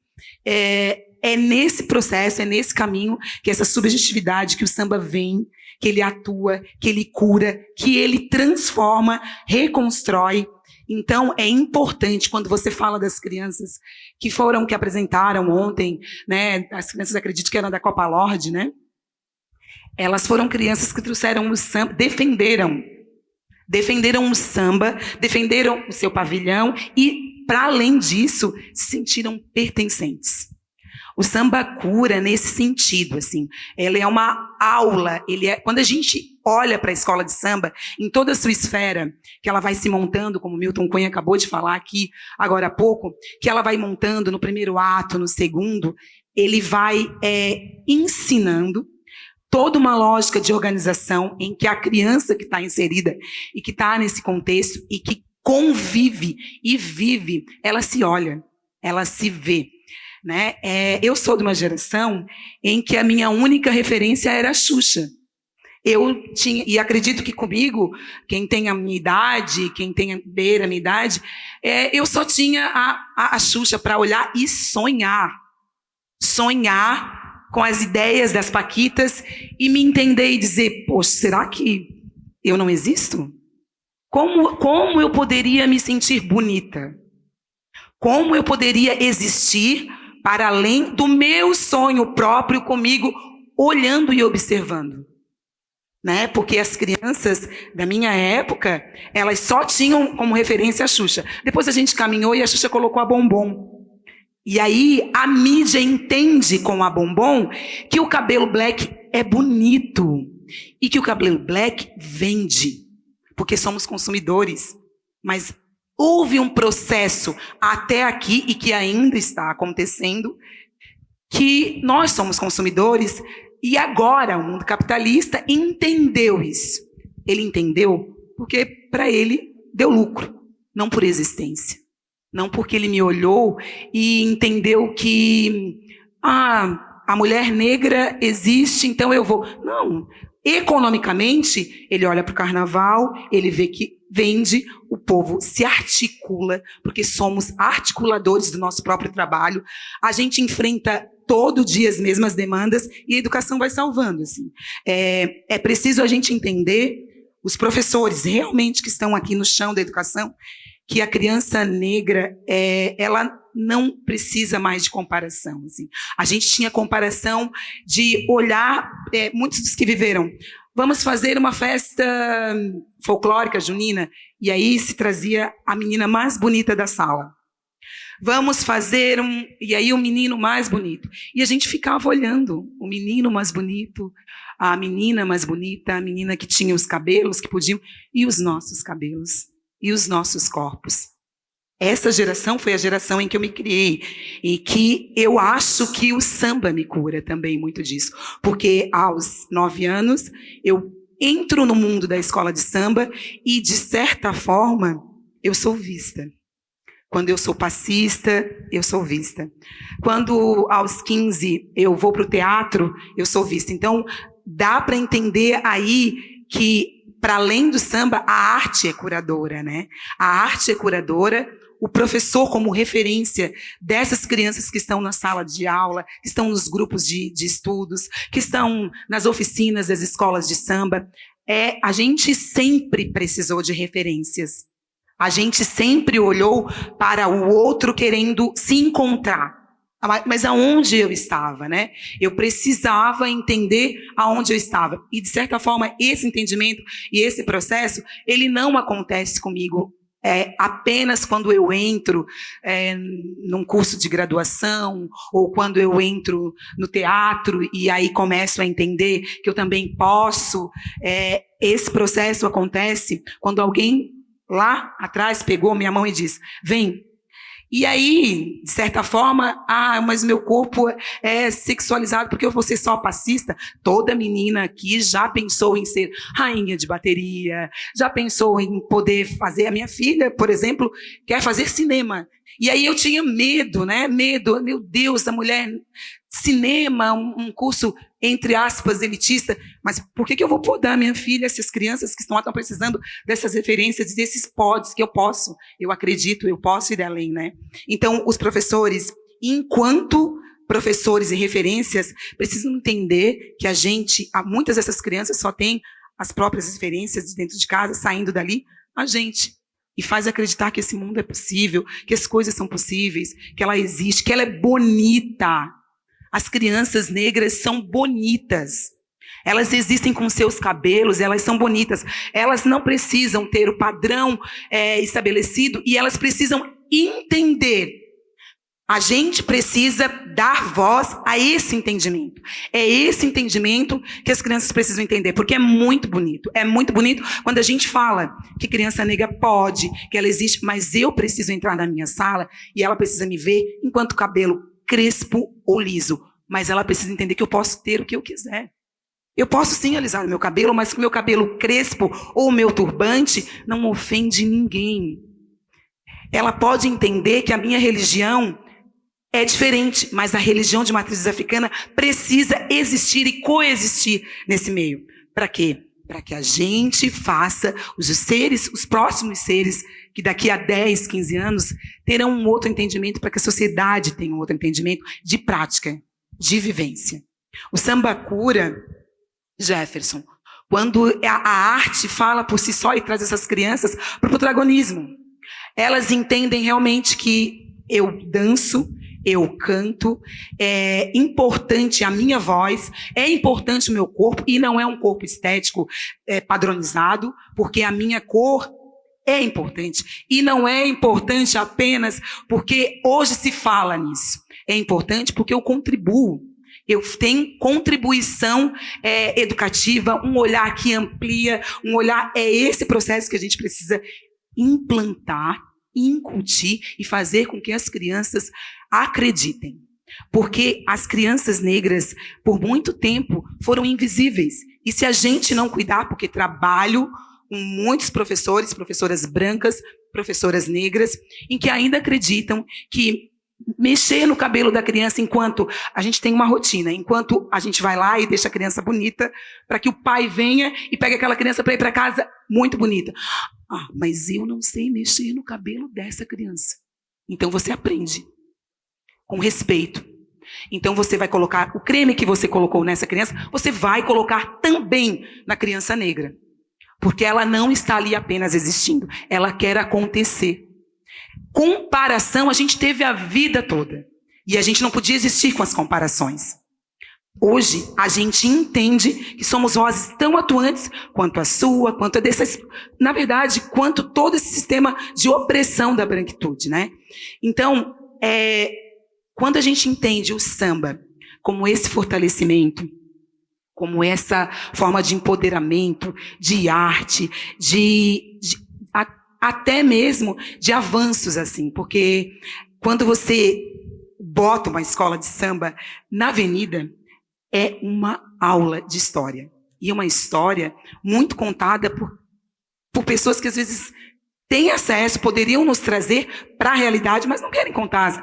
É nesse processo, é nesse caminho que essa subjetividade que o samba vem, que ele atua, que ele cura, que ele transforma, reconstrói. Então, é importante, quando você fala das crianças que apresentaram ontem, né, as crianças, acredito que eram da Copa Lorde, né? Elas foram crianças que trouxeram o samba, defenderam o samba, defenderam o seu pavilhão e, para além disso, se sentiram pertencentes. O samba cura nesse sentido, assim. Ele é uma aula, quando a gente olha para a escola de samba, em toda a sua esfera, que ela vai se montando, como Milton Cunha acabou de falar aqui agora há pouco, que ela vai montando no primeiro ato, no segundo, ele vai ensinando toda uma lógica de organização em que a criança que está inserida e que está nesse contexto e que convive e vive, ela se olha, ela se vê. Né? Eu sou de uma geração em que a minha única referência era a Xuxa. E acredito que comigo, quem tem a minha idade, quem tem beira a minha idade, eu só tinha a Xuxa para olhar e sonhar com as ideias das paquitas e me entender e dizer, poxa, será que eu não existo? Como eu poderia me sentir bonita? Como eu poderia existir para além do meu sonho próprio comigo, olhando e observando? Né? Porque as crianças da minha época, elas só tinham como referência a Xuxa. Depois a gente caminhou e a Xuxa colocou a Bombom. E aí a mídia entende com a Bombom que o cabelo black é bonito e que o cabelo black vende, porque somos consumidores. Mas houve um processo até aqui, e que ainda está acontecendo, que nós somos consumidores, e agora o mundo capitalista entendeu isso. Ele entendeu porque, para ele, deu lucro, não por existência. Não porque ele me olhou e entendeu que a mulher negra existe, então eu vou. Não. Economicamente, ele olha para o carnaval, ele vê que vende, o povo se articula, porque somos articuladores do nosso próprio trabalho, a gente enfrenta todo dia as mesmas demandas e a educação vai salvando. Assim. É preciso a gente entender os professores realmente que estão aqui no chão da educação, que a criança negra, ela não precisa mais de comparação. Assim. A gente tinha comparação de olhar, muitos dos que viveram, vamos fazer uma festa folclórica junina, e aí se trazia a menina mais bonita da sala. Vamos fazer e aí o menino mais bonito. E a gente ficava olhando o menino mais bonito, a menina mais bonita, a menina que tinha os cabelos que podiam, e os nossos cabelos, e os nossos corpos. Essa geração foi a geração em que eu me criei, e que eu acho que o samba me cura também muito disso. Porque aos 9 anos, eu entro no mundo da escola de samba e, de certa forma, eu sou vista. Quando eu sou passista, eu sou vista. Quando, aos 15, eu vou para o teatro, eu sou vista. Então, dá para entender aí que, para além do samba, a arte é curadora, né? A arte é curadora, o professor como referência dessas crianças que estão na sala de aula, que estão nos grupos de estudos, que estão nas oficinas das escolas de samba. A gente sempre precisou de referências. A gente sempre olhou para o outro querendo se encontrar. Mas aonde eu estava, né? Eu precisava entender aonde eu estava. E, de certa forma, esse entendimento e esse processo, ele não acontece comigo apenas quando eu entro num curso de graduação, ou quando eu entro no teatro e aí começo a entender que eu também posso. Esse processo acontece quando alguém lá atrás pegou minha mão e disse, vem. E aí, de certa forma, mas meu corpo é sexualizado porque eu vou ser só passista. Toda menina aqui já pensou em ser rainha de bateria, já pensou em poder fazer. A minha filha, por exemplo, quer fazer cinema. E aí eu tinha medo, né? Medo, meu Deus, a mulher... Cinema, um curso, entre aspas, elitista, mas por que eu vou podar minha filha, essas crianças que estão lá estão precisando dessas referências, desses pods que eu posso, eu acredito, eu posso ir além, né? Então, os professores, enquanto professores e referências, precisam entender que muitas dessas crianças só têm as próprias referências de dentro de casa, saindo dali, a gente. E faz acreditar que esse mundo é possível, que as coisas são possíveis, que ela existe, que ela é bonita. As crianças negras são bonitas. Elas existem com seus cabelos, elas são bonitas. Elas não precisam ter o padrão estabelecido e elas precisam entender. A gente precisa dar voz a esse entendimento. É esse entendimento que as crianças precisam entender, porque é muito bonito. É muito bonito quando a gente fala que criança negra pode, que ela existe, mas eu preciso entrar na minha sala e ela precisa me ver enquanto cabelo crespo ou liso, mas ela precisa entender que eu posso ter o que eu quiser. Eu posso sim alisar o meu cabelo, mas que o meu cabelo crespo ou o meu turbante não ofende ninguém. Ela pode entender que a minha religião é diferente, mas a religião de matriz africana precisa existir e coexistir nesse meio. Para quê? Para que a gente faça os próximos seres, que daqui a 10, 15 anos terão um outro entendimento, para que a sociedade tenha um outro entendimento de prática, de vivência. O samba cura, Jefferson, quando a arte fala por si só e traz essas crianças para o protagonismo. Elas entendem realmente que eu danço, eu canto, é importante a minha voz, é importante o meu corpo, e não é um corpo estético padronizado, porque a minha cor é importante. E não é importante apenas porque hoje se fala nisso. É importante porque eu contribuo. Eu tenho contribuição educativa, um olhar que amplia, um olhar... É esse processo que a gente precisa implantar, incutir e fazer com que as crianças acreditem. Porque as crianças negras, por muito tempo, foram invisíveis. E se a gente não cuidar, porque trabalho com muitos professores, professoras brancas, professoras negras, em que ainda acreditam que mexer no cabelo da criança enquanto a gente tem uma rotina, enquanto a gente vai lá e deixa a criança bonita, para que o pai venha e pegue aquela criança para ir para casa muito bonita. Mas eu não sei mexer no cabelo dessa criança. Então você aprende com respeito. Então você vai colocar o creme que você colocou nessa criança, você vai colocar também na criança negra. Porque ela não está ali apenas existindo, ela quer acontecer. Comparação a gente teve a vida toda. E a gente não podia existir com as comparações. Hoje, a gente entende que somos vozes tão atuantes quanto a sua, quanto a dessas, na verdade, quanto todo esse sistema de opressão da branquitude, né? Então, quando a gente entende o samba como esse fortalecimento, como essa forma de empoderamento, de arte, até mesmo de avanços, assim, porque quando você bota uma escola de samba na avenida, é uma aula de história. E uma história muito contada por pessoas que às vezes têm acesso, poderiam nos trazer para a realidade, mas não querem contar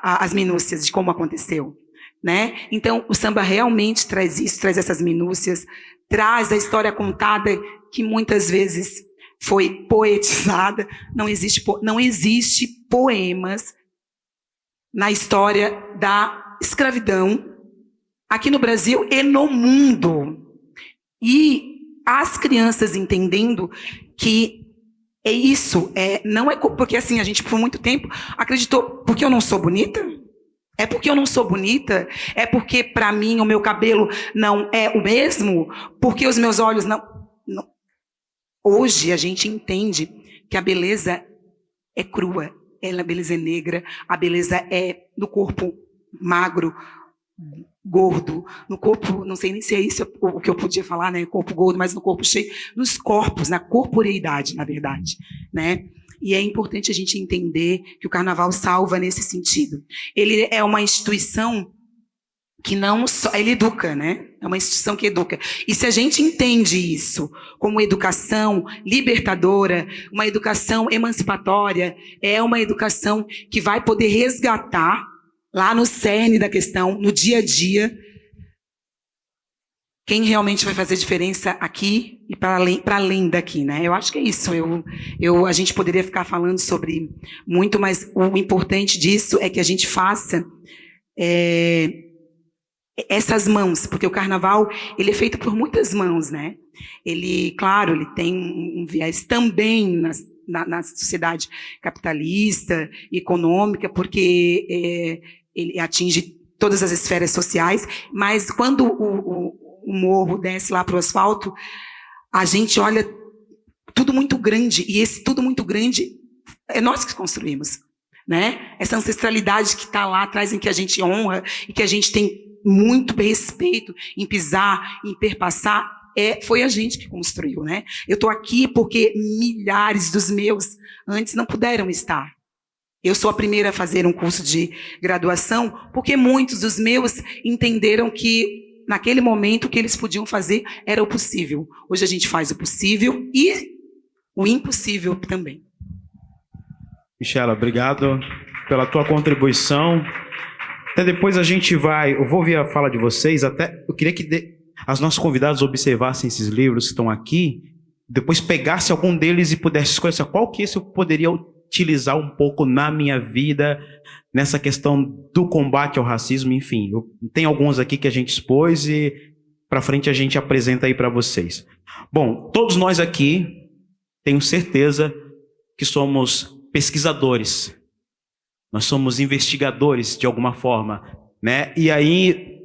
as minúcias de como aconteceu, né? Então, o samba realmente traz isso, traz essas minúcias, traz a história contada que muitas vezes foi poetizada. Não existe poemas na história da escravidão aqui no Brasil e no mundo. E as crianças entendendo que é isso, não é porque assim a gente por muito tempo acreditou, porque eu não sou bonita? É porque eu não sou bonita? É porque para mim o meu cabelo não é o mesmo? Porque os meus olhos não. Hoje a gente entende que a beleza é crua, a beleza é negra, a beleza é no corpo magro, gordo, no corpo, não sei nem se é isso o que eu podia falar, né? Corpo gordo, mas no corpo cheio, nos corpos, na corporeidade, na verdade, né? E é importante a gente entender que o carnaval salva nesse sentido. Ele é uma instituição que não só, ele educa, né? É uma instituição que educa. E se a gente entende isso como educação libertadora, uma educação emancipatória, é uma educação que vai poder resgatar lá no cerne da questão, no dia a dia, quem realmente vai fazer diferença aqui e para além daqui, né? Eu acho que é isso. A gente poderia ficar falando sobre muito, mas o importante disso é que a gente faça essas mãos, porque o carnaval ele é feito por muitas mãos, né? Ele, claro, ele tem um viés também na sociedade capitalista, econômica, porque ele atinge todas as esferas sociais, mas quando o morro desce lá para o asfalto, a gente olha tudo muito grande, e esse tudo muito grande é nós que construímos, né? Essa ancestralidade que está lá atrás, em que a gente honra e que a gente tem muito respeito em pisar, em perpassar, foi a gente que construiu, né? Eu estou aqui porque milhares dos meus antes não puderam estar. Eu sou a primeira a fazer um curso de graduação porque muitos dos meus entenderam que naquele momento o que eles podiam fazer era o possível. Hoje a gente faz o possível e o impossível também. Michela, obrigado pela tua contribuição. Até depois eu vou ouvir a fala de vocês, eu queria que as nossas convidadas observassem esses livros que estão aqui, depois pegasse algum deles e pudesse escolher qual que esse eu poderia utilizar um pouco na minha vida, nessa questão do combate ao racismo, enfim. Tem alguns aqui que a gente expôs e para frente a gente apresenta aí para vocês. Bom, todos nós aqui, tenho certeza que somos pesquisadores, nós somos investigadores de alguma forma, né? E aí,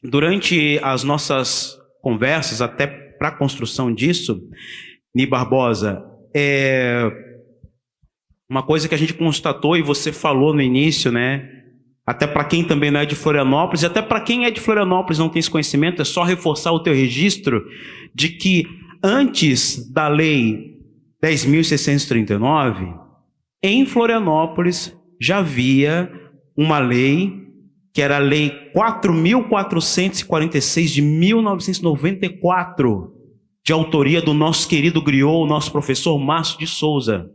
durante as nossas conversas, até para a construção disso, Ni Barbosa, uma coisa que a gente constatou e você falou no início, né? Até para quem também não é de Florianópolis, e até para quem é de Florianópolis não tem esse conhecimento, é só reforçar o teu registro de que antes da Lei 10.639, em Florianópolis já havia uma lei, que era a Lei 4.446 de 1994, de autoria do nosso querido griot, nosso professor Márcio de Souza,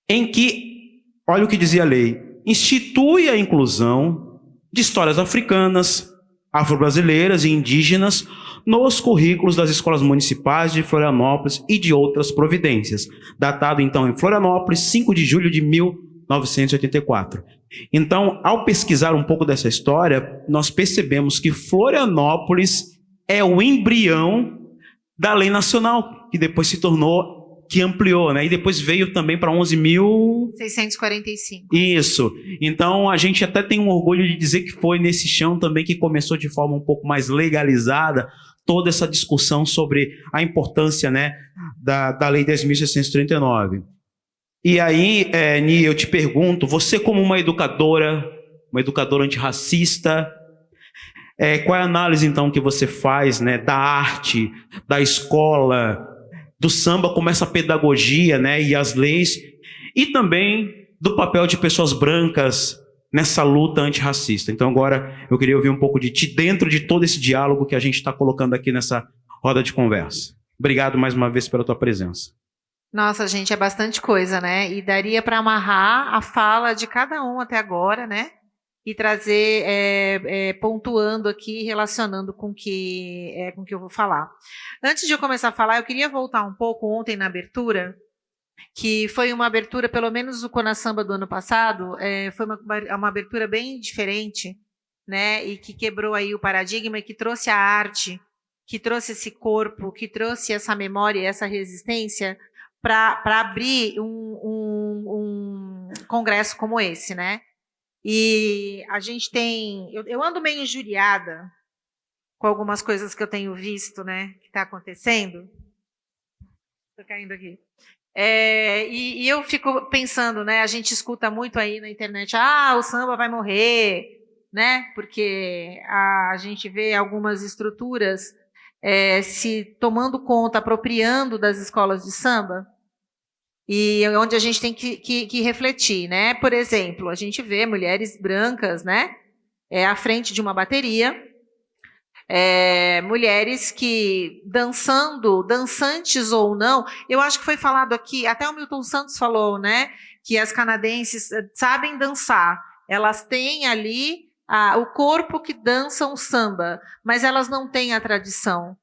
em que, olha o que dizia a lei, institui a inclusão de histórias africanas, afro-brasileiras e indígenas nos currículos das escolas municipais de Florianópolis e de outras providências. Datado, então, em Florianópolis, 5 de julho de 1984. Então, ao pesquisar um pouco dessa história, nós percebemos que Florianópolis é o embrião da lei nacional, que depois se tornou, que ampliou, né? E depois veio também para 11.000... 645. Isso. Então, a gente até tem um orgulho de dizer que foi nesse chão também que começou de forma um pouco mais legalizada toda essa discussão sobre a importância, né, da Lei 10.639. E aí, Ni, eu te pergunto, você como uma educadora antirracista, qual é a análise, então, que você faz, né, da arte, da escola, do samba como essa pedagogia, né, e as leis, e também do papel de pessoas brancas nessa luta antirracista? Então, agora, eu queria ouvir um pouco de ti dentro de todo esse diálogo que a gente está colocando aqui nessa roda de conversa. Obrigado mais uma vez pela tua presença. Nossa, gente, é bastante coisa, né? E daria para amarrar a fala de cada um até agora, né? E trazer, pontuando aqui, relacionando com que eu vou falar. Antes de eu começar a falar, eu queria voltar um pouco ontem na abertura, que foi uma abertura, pelo menos o Cona Samba do ano passado, foi uma abertura bem diferente, né? E que quebrou aí o paradigma e que trouxe a arte, que trouxe esse corpo, que trouxe essa memória e essa resistência para abrir um congresso como esse, né? E a gente tem... Eu ando meio injuriada com algumas coisas que eu tenho visto, né? Que está acontecendo. Estou caindo aqui. E eu fico pensando, né? A gente escuta muito aí na internet, o samba vai morrer, né? Porque a gente vê algumas estruturas se tomando conta, apropriando das escolas de samba. E onde a gente tem que refletir, né? Por exemplo, a gente vê mulheres brancas, né? À frente de uma bateria, mulheres que dançantes ou não. Eu acho que foi falado aqui, até o Milton Santos falou, né? Que as canadenses sabem dançar. Elas têm ali o corpo que dança um samba, mas elas não têm a tradição.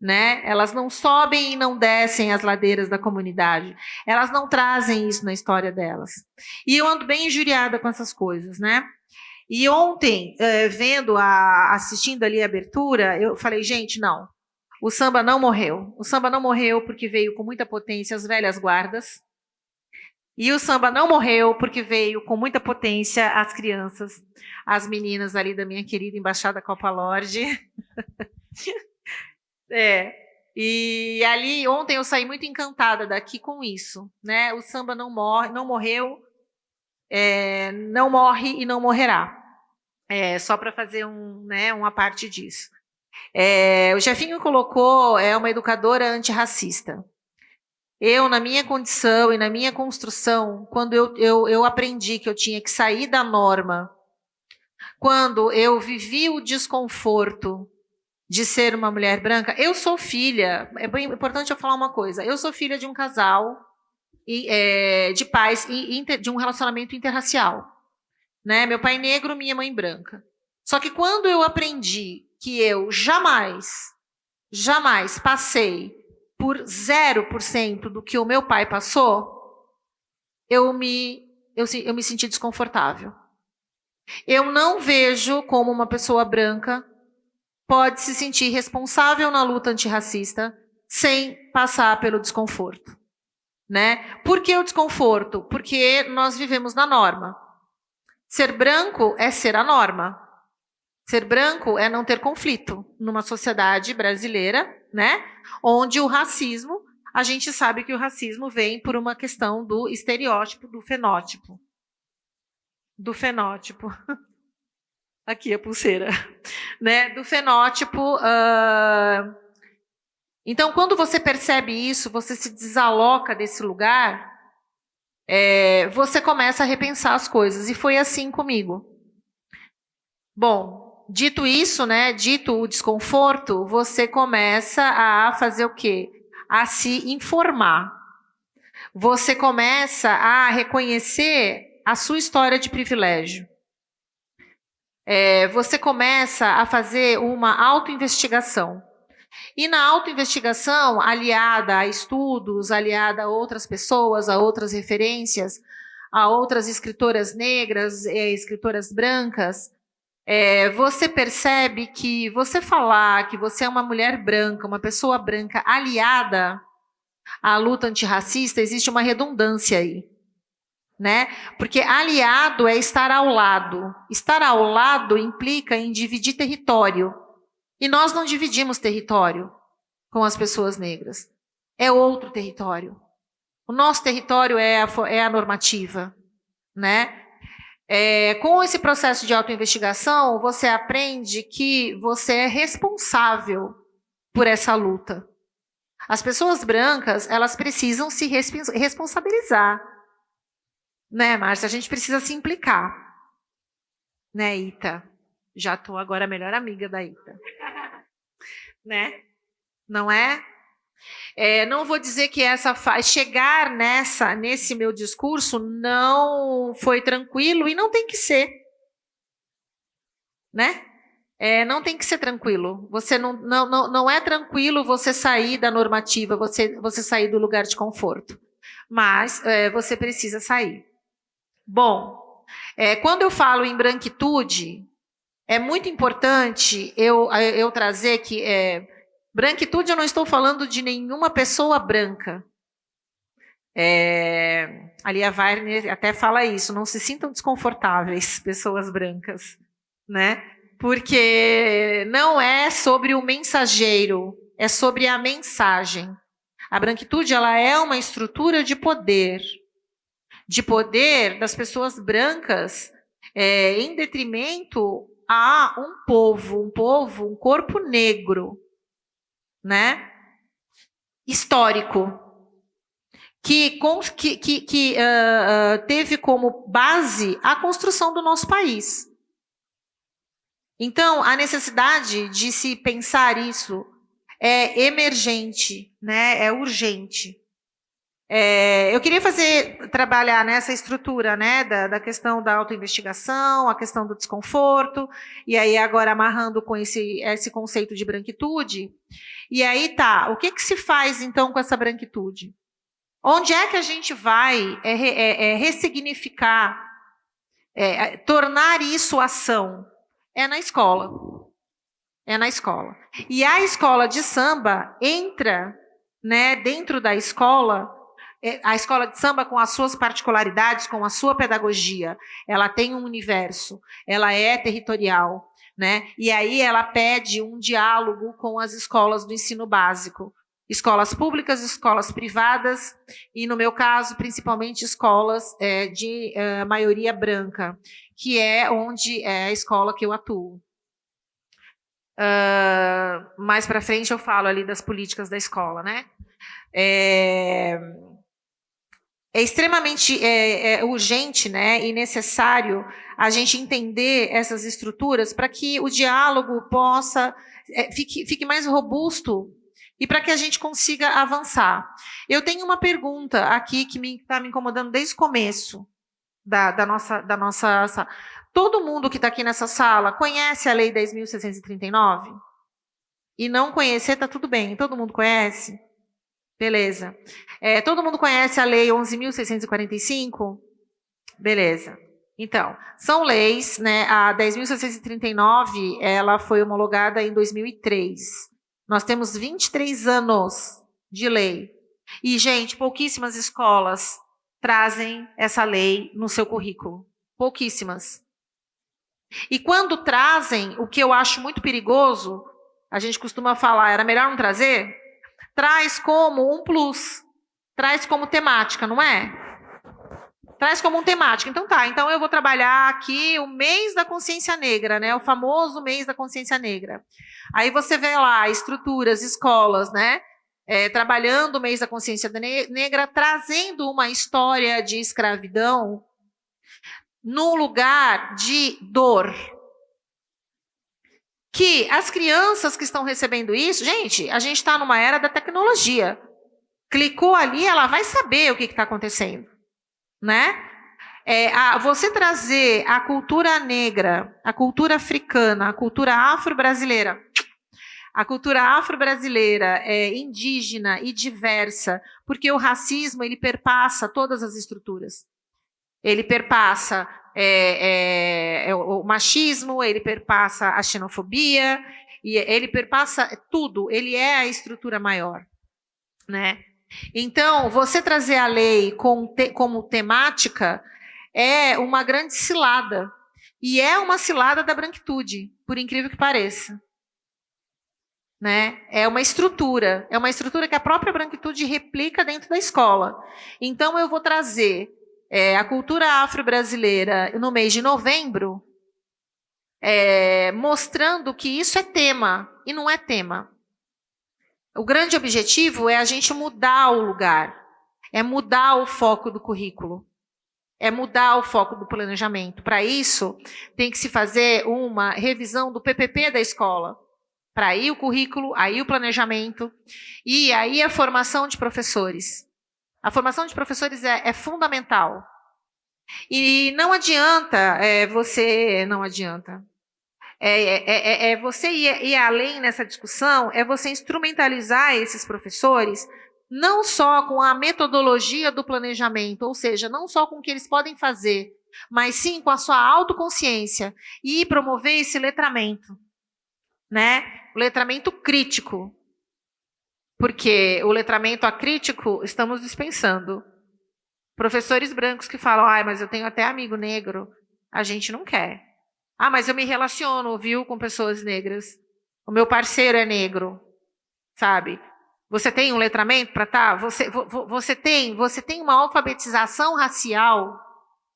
Né? Elas não sobem e não descem as ladeiras da comunidade. Elas não trazem isso na história delas. E eu ando bem injuriada com essas coisas, né? E ontem, assistindo ali a abertura, eu falei, gente, não. O samba não morreu. O samba não morreu porque veio com muita potência as velhas guardas. E o samba não morreu porque veio com muita potência as crianças, as meninas ali da minha querida Embaixada Copa Lorde. E ali ontem eu saí muito encantada daqui com isso, né? O samba não morreu, não morre e não morrerá. Só para fazer uma parte disso. O Jefinho colocou uma educadora antirracista. Eu, na minha condição e na minha construção, quando eu aprendi que eu tinha que sair da norma, quando eu vivi o desconforto de ser uma mulher branca, eu sou filha, é bem importante eu falar uma coisa, eu sou filha de um casal de pais de um relacionamento interracial, né? Meu pai negro, minha mãe branca. Só que quando eu aprendi que eu jamais passei por 0% do que o meu pai passou, eu me senti desconfortável. Eu não vejo como uma pessoa branca pode se sentir responsável na luta antirracista sem passar pelo desconforto, né? Por que o desconforto? Porque nós vivemos na norma. Ser branco é ser a norma. Ser branco é não ter conflito numa sociedade brasileira, né? Onde o racismo, a gente sabe que o racismo vem por uma questão do estereótipo, do fenótipo. Do fenótipo. Aqui a pulseira, né? Do fenótipo. Então, quando você percebe isso, você se desaloca desse lugar, você começa a repensar as coisas. E foi assim comigo. Bom, dito isso, né? Dito o desconforto, você começa a fazer o quê? A se informar. Você começa a reconhecer a sua história de privilégio. Você começa a fazer uma autoinvestigação. E na autoinvestigação, aliada a estudos, aliada a outras pessoas, a outras referências, a outras escritoras negras, escritoras brancas, você percebe que você falar que você é uma mulher branca, uma pessoa branca aliada à luta antirracista, existe uma redundância aí, né? Porque aliado é estar ao lado. Estar ao lado implica em dividir território. E nós não dividimos território com as pessoas negras. É outro território. O nosso território é a normativa, né? Com esse processo de autoinvestigação, você aprende que você é responsável por essa luta. As pessoas brancas, elas precisam se responsabilizar. Né, Márcia? A gente precisa se implicar. Né, Ita? Já estou agora a melhor amiga da Ita. Né? Não é? Não vou dizer que chegar nesse meu discurso não foi tranquilo e não tem que ser. Né? Não tem que ser tranquilo. Você não é tranquilo você sair da normativa, você sair do lugar de conforto. Mas você precisa sair. Bom, quando eu falo em branquitude, é muito importante eu trazer que branquitude eu não estou falando de nenhuma pessoa branca. Ali a Wagner até fala isso, não se sintam desconfortáveis, pessoas brancas, né? Porque não é sobre o mensageiro, é sobre a mensagem. A branquitude, ela é uma estrutura de poder das pessoas brancas, em detrimento a um corpo negro, né? Histórico, que teve como base a construção do nosso país. Então, a necessidade de se pensar isso é emergente, né? É urgente. Eu queria trabalhar nessa estrutura, né, da questão da autoinvestigação, a questão do desconforto, e aí agora amarrando com esse conceito de branquitude. E aí o que se faz então com essa branquitude? Onde é que a gente vai ressignificar, tornar isso ação? É na escola. É na escola. E a escola de samba entra, né, dentro da escola. A escola de samba, com as suas particularidades, com a sua pedagogia, ela tem um universo, ela é territorial, né? E aí ela pede um diálogo com as escolas do ensino básico, escolas públicas, escolas privadas, e no meu caso, principalmente escolas de maioria branca, que é onde é a escola que eu atuo. Mais para frente eu falo ali das políticas da escola, né? É extremamente urgente, né, e necessário a gente entender essas estruturas para que o diálogo fique mais robusto e para que a gente consiga avançar. Eu tenho uma pergunta aqui que está me incomodando desde o começo da nossa. Todo mundo que está aqui nessa sala conhece a Lei 10.639? E não conhecer, está tudo bem. Todo mundo conhece? Beleza. Todo mundo conhece a Lei 11.645? Beleza. Então, são leis, né? A 10.639, ela foi homologada em 2003. Nós temos 23 anos de lei. E, gente, pouquíssimas escolas trazem essa lei no seu currículo. Pouquíssimas. E quando trazem, o que eu acho muito perigoso, a gente costuma falar, era melhor não trazer? Traz como um plus, traz como temática, não é? Traz como um temática. Então eu vou trabalhar aqui o mês da consciência negra, né? O famoso mês da consciência negra. Aí você vê lá estruturas, escolas, né? Trabalhando o mês da consciência negra, trazendo uma história de escravidão num lugar de dor. Que as crianças que estão recebendo isso, gente, a gente está numa era da tecnologia. Clicou ali, ela vai saber o que está acontecendo, né? Você trazer a cultura negra, a cultura africana, a cultura afro-brasileira, indígena e diversa, porque o racismo ele perpassa todas as estruturas. Ele perpassa o machismo, ele perpassa a xenofobia, e ele perpassa tudo, ele é a estrutura maior, né? Então, você trazer a lei como temática é uma grande cilada. E é uma cilada da branquitude, por incrível que pareça. Né? É uma estrutura que a própria branquitude replica dentro da escola. Então, eu vou trazer a cultura afro-brasileira no mês de novembro, mostrando que isso é tema, e não é tema. O grande objetivo é a gente mudar o lugar, é mudar o foco do currículo, é mudar o foco do planejamento. Para isso, tem que se fazer uma revisão do PPP da escola, para aí o currículo, aí o planejamento, e aí a formação de professores. A formação de professores é fundamental. E não adianta você ir além nessa discussão, é você instrumentalizar esses professores não só com a metodologia do planejamento, ou seja, não só com o que eles podem fazer, mas sim com a sua autoconsciência e promover esse letramento, né? O letramento crítico. Porque o letramento acrítico estamos dispensando. Professores brancos que falam, mas eu tenho até amigo negro, a gente não quer. Mas eu me relaciono, viu, com pessoas negras. O meu parceiro é negro, sabe? Você tem um letramento para estar? Você tem uma alfabetização racial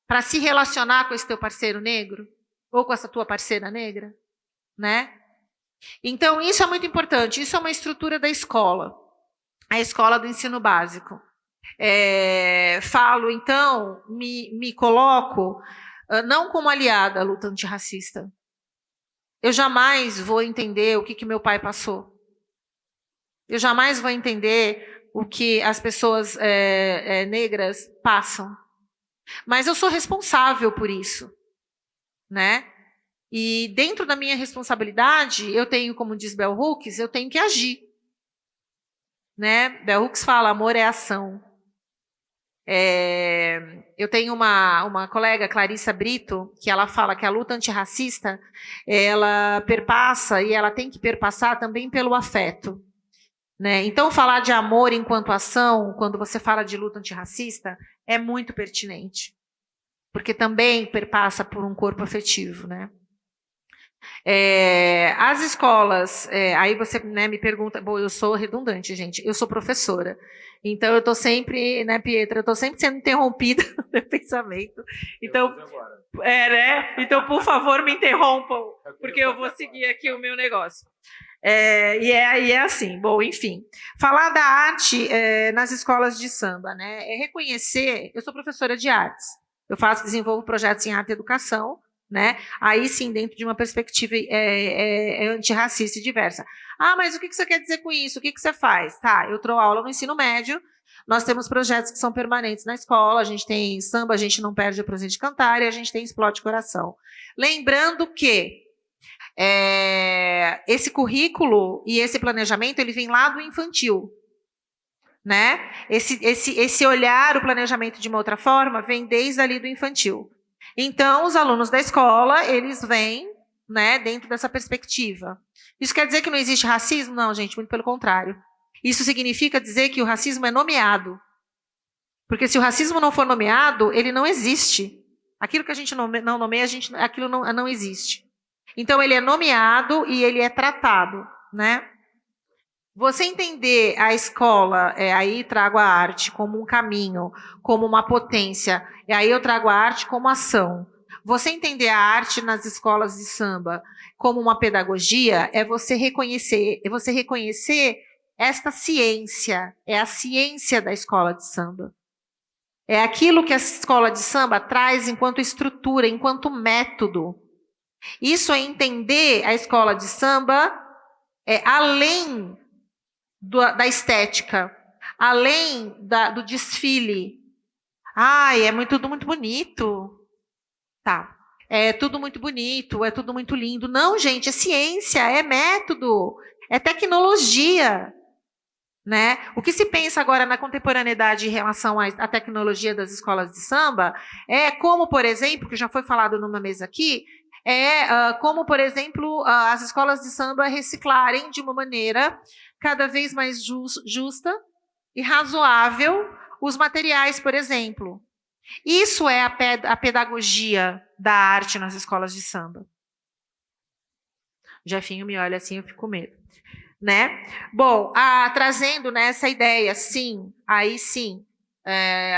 para se relacionar com esse teu parceiro negro? Ou com essa tua parceira negra? Né? Então, isso é muito importante. Isso é uma estrutura da escola. A escola do ensino básico. Falo, então, me coloco não como aliada à luta antirracista. Eu jamais vou entender o que meu pai passou. Eu jamais vou entender o que as pessoas negras passam. Mas eu sou responsável por isso, né? E dentro da minha responsabilidade, eu tenho, como diz Bell Hooks, eu tenho que agir. Né? Bell Hooks fala, amor é ação. Eu tenho uma colega, Clarissa Brito, que ela fala que a luta antirracista, ela perpassa e ela tem que perpassar também pelo afeto. Né? Então, falar de amor enquanto ação, quando você fala de luta antirracista, é muito pertinente. Porque também perpassa por um corpo afetivo. Né? As escolas, aí você me pergunta, bom, eu sou redundante, gente, eu sou professora. Então, eu estou sempre, né, Pietra, eu estou sempre sendo interrompida no meu pensamento. Então, né? Então, por favor, me interrompam, porque eu vou seguir aqui o meu negócio. E é assim, bom, enfim. Falar da arte nas escolas de samba, né? É reconhecer, eu sou professora de artes, eu desenvolvo projetos em arte e educação, né? Aí sim, dentro de uma perspectiva antirracista e diversa. Mas o que você quer dizer com isso? O que você faz? Tá, eu dou aula no ensino médio, nós temos projetos que são permanentes na escola, a gente tem samba, a gente não perde a prazer de cantar, e a gente tem explode coração. Lembrando que esse currículo e esse planejamento, ele vem lá do infantil. Né? Esse olhar o planejamento de uma outra forma vem desde ali do infantil. Então, os alunos da escola, eles vêm, né, dentro dessa perspectiva. Isso quer dizer que não existe racismo? Não, gente, muito pelo contrário. Isso significa dizer que o racismo é nomeado. Porque se o racismo não for nomeado, ele não existe. Aquilo que a gente não nomeia, aquilo não existe. Então, ele é nomeado e ele é tratado, né? Você entender a escola, aí trago a arte como um caminho, como uma potência, e aí eu trago a arte como ação. Você entender a arte nas escolas de samba como uma pedagogia é você reconhecer esta ciência, é a ciência da escola de samba. É aquilo que a escola de samba traz enquanto estrutura, enquanto método. Isso é entender a escola de samba além da estética, além do desfile. É tudo muito bonito. Tá. É tudo muito bonito, é tudo muito lindo. Não, gente, é ciência, é método, é tecnologia. Né? O que se pensa agora na contemporaneidade em relação à tecnologia das escolas de samba é como, por exemplo, que já foi falado numa mesa aqui, como, por exemplo, as escolas de samba reciclarem de uma maneira cada vez mais justa, e razoável os materiais, por exemplo. Isso é a pedagogia da arte nas escolas de samba. O Jefinho me olha assim, eu fico com medo. Né? Bom, trazendo essa ideia, sim, aí sim,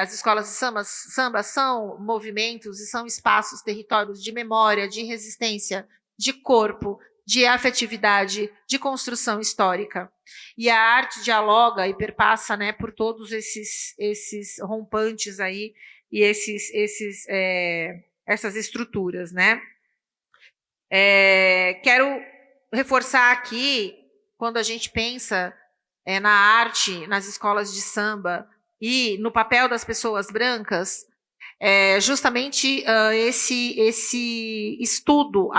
as escolas de samba são movimentos e são espaços, territórios de memória, de resistência, de corpo, de afetividade, de construção histórica. E a arte dialoga e perpassa, né, por todos esses rompantes aí e essas estruturas, né? Quero reforçar aqui, quando a gente pensa na arte, nas escolas de samba e no papel das pessoas brancas, justamente esse estudo,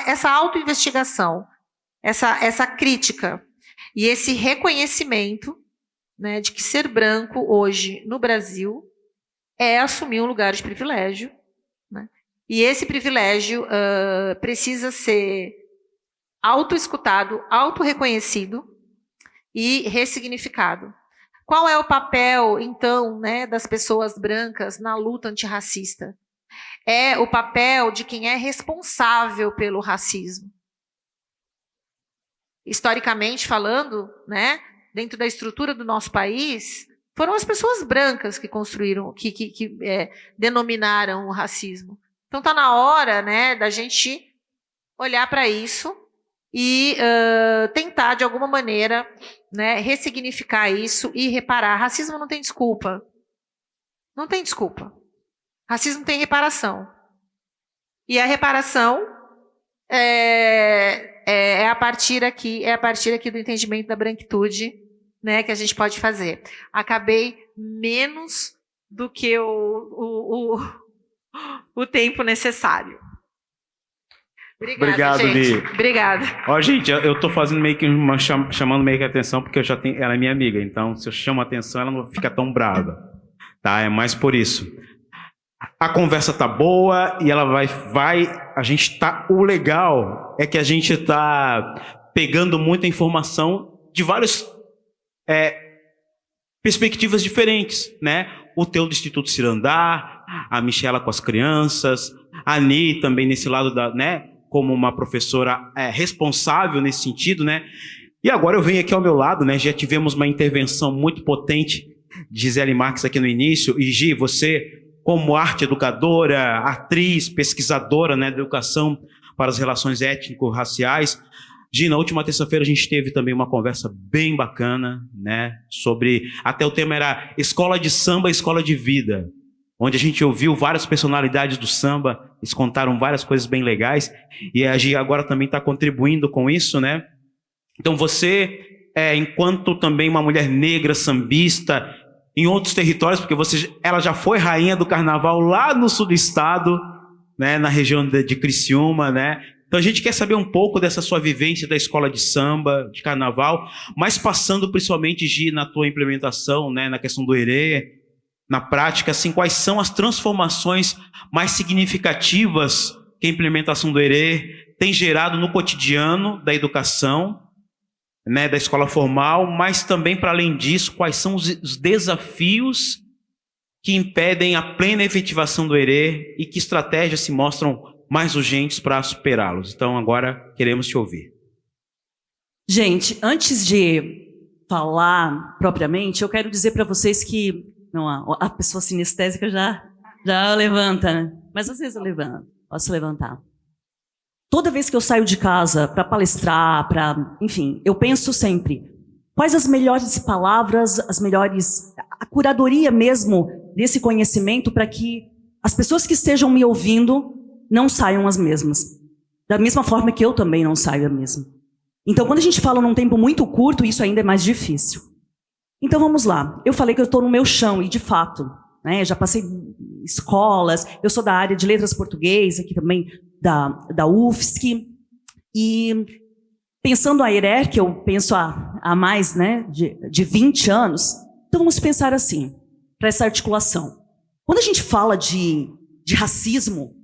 essa autoinvestigação, essa crítica e esse reconhecimento, né, de que ser branco hoje no Brasil é assumir um lugar de privilégio, né? E esse privilégio precisa ser autoescutado, autorreconhecido e ressignificado. Qual é o papel, então, né, das pessoas brancas na luta antirracista? É o papel de quem é responsável pelo racismo. Historicamente falando, né, dentro da estrutura do nosso país, foram as pessoas brancas que construíram, que denominaram o racismo. Então está na hora, né, da gente olhar para isso e tentar, de alguma maneira, né, ressignificar isso e reparar. Racismo não tem desculpa. Não tem desculpa. Racismo tem reparação. E a reparação é a partir aqui do entendimento da branquitude, né, que a gente pode fazer. Acabei menos do que o tempo necessário. Obrigado, gente. Li. Obrigada. Ó, gente, eu tô fazendo meio que chamando meio que a atenção, porque ela é minha amiga, então se eu chamo a atenção, ela não fica tão brava, tá? É mais por isso. A conversa tá boa e ela o legal é que a gente tá pegando muita informação de várias perspectivas diferentes, né? O teu do Instituto Cirandar, a Michela com as crianças, a Ani também nesse lado né, como uma professora responsável nesse sentido, né? E agora eu venho aqui ao meu lado, né? Já tivemos uma intervenção muito potente de Gisele Marques aqui no início. E Gi, você, como arte educadora, atriz, pesquisadora, né, de educação para as relações étnico-raciais. Gi, na última terça-feira a gente teve também uma conversa bem bacana, né? Sobre, até o tema era Escola de Samba, Escola de Vida, onde a gente ouviu várias personalidades do samba, eles contaram várias coisas bem legais, e a Gi agora também está contribuindo com isso, né? Então você, enquanto também uma mulher negra, sambista, em outros territórios, porque ela já foi rainha do carnaval lá no sul do estado, né, na região de Criciúma, né? Então a gente quer saber um pouco dessa sua vivência da escola de samba, de carnaval, mas passando principalmente, Gi, na tua implementação, né, na questão do herê, na prática, assim, quais são as transformações mais significativas que a implementação do herê tem gerado no cotidiano da educação, né, da escola formal, mas também, para além disso, quais são os desafios que impedem a plena efetivação do herê e que estratégias se mostram mais urgentes para superá-los. Então, agora queremos te ouvir. Gente, antes de falar propriamente, eu quero dizer para vocês que não, a pessoa sinestésica já levanta, né? Mas às vezes eu levanto, posso levantar. Toda vez que eu saio de casa para palestrar, enfim, eu penso sempre, quais as melhores palavras, a curadoria mesmo desse conhecimento para que as pessoas que estejam me ouvindo não saiam as mesmas. Da mesma forma que eu também não saio a mesma. Então, quando a gente fala num tempo muito curto, isso ainda é mais difícil. Então, vamos lá. Eu falei que eu estou no meu chão, e de fato, né, já passei escolas, eu sou da área de letras português, aqui também da UFSC, e pensando a ERER, que eu penso há mais, né, de 20 anos, então vamos pensar assim, para essa articulação. Quando a gente fala de racismo,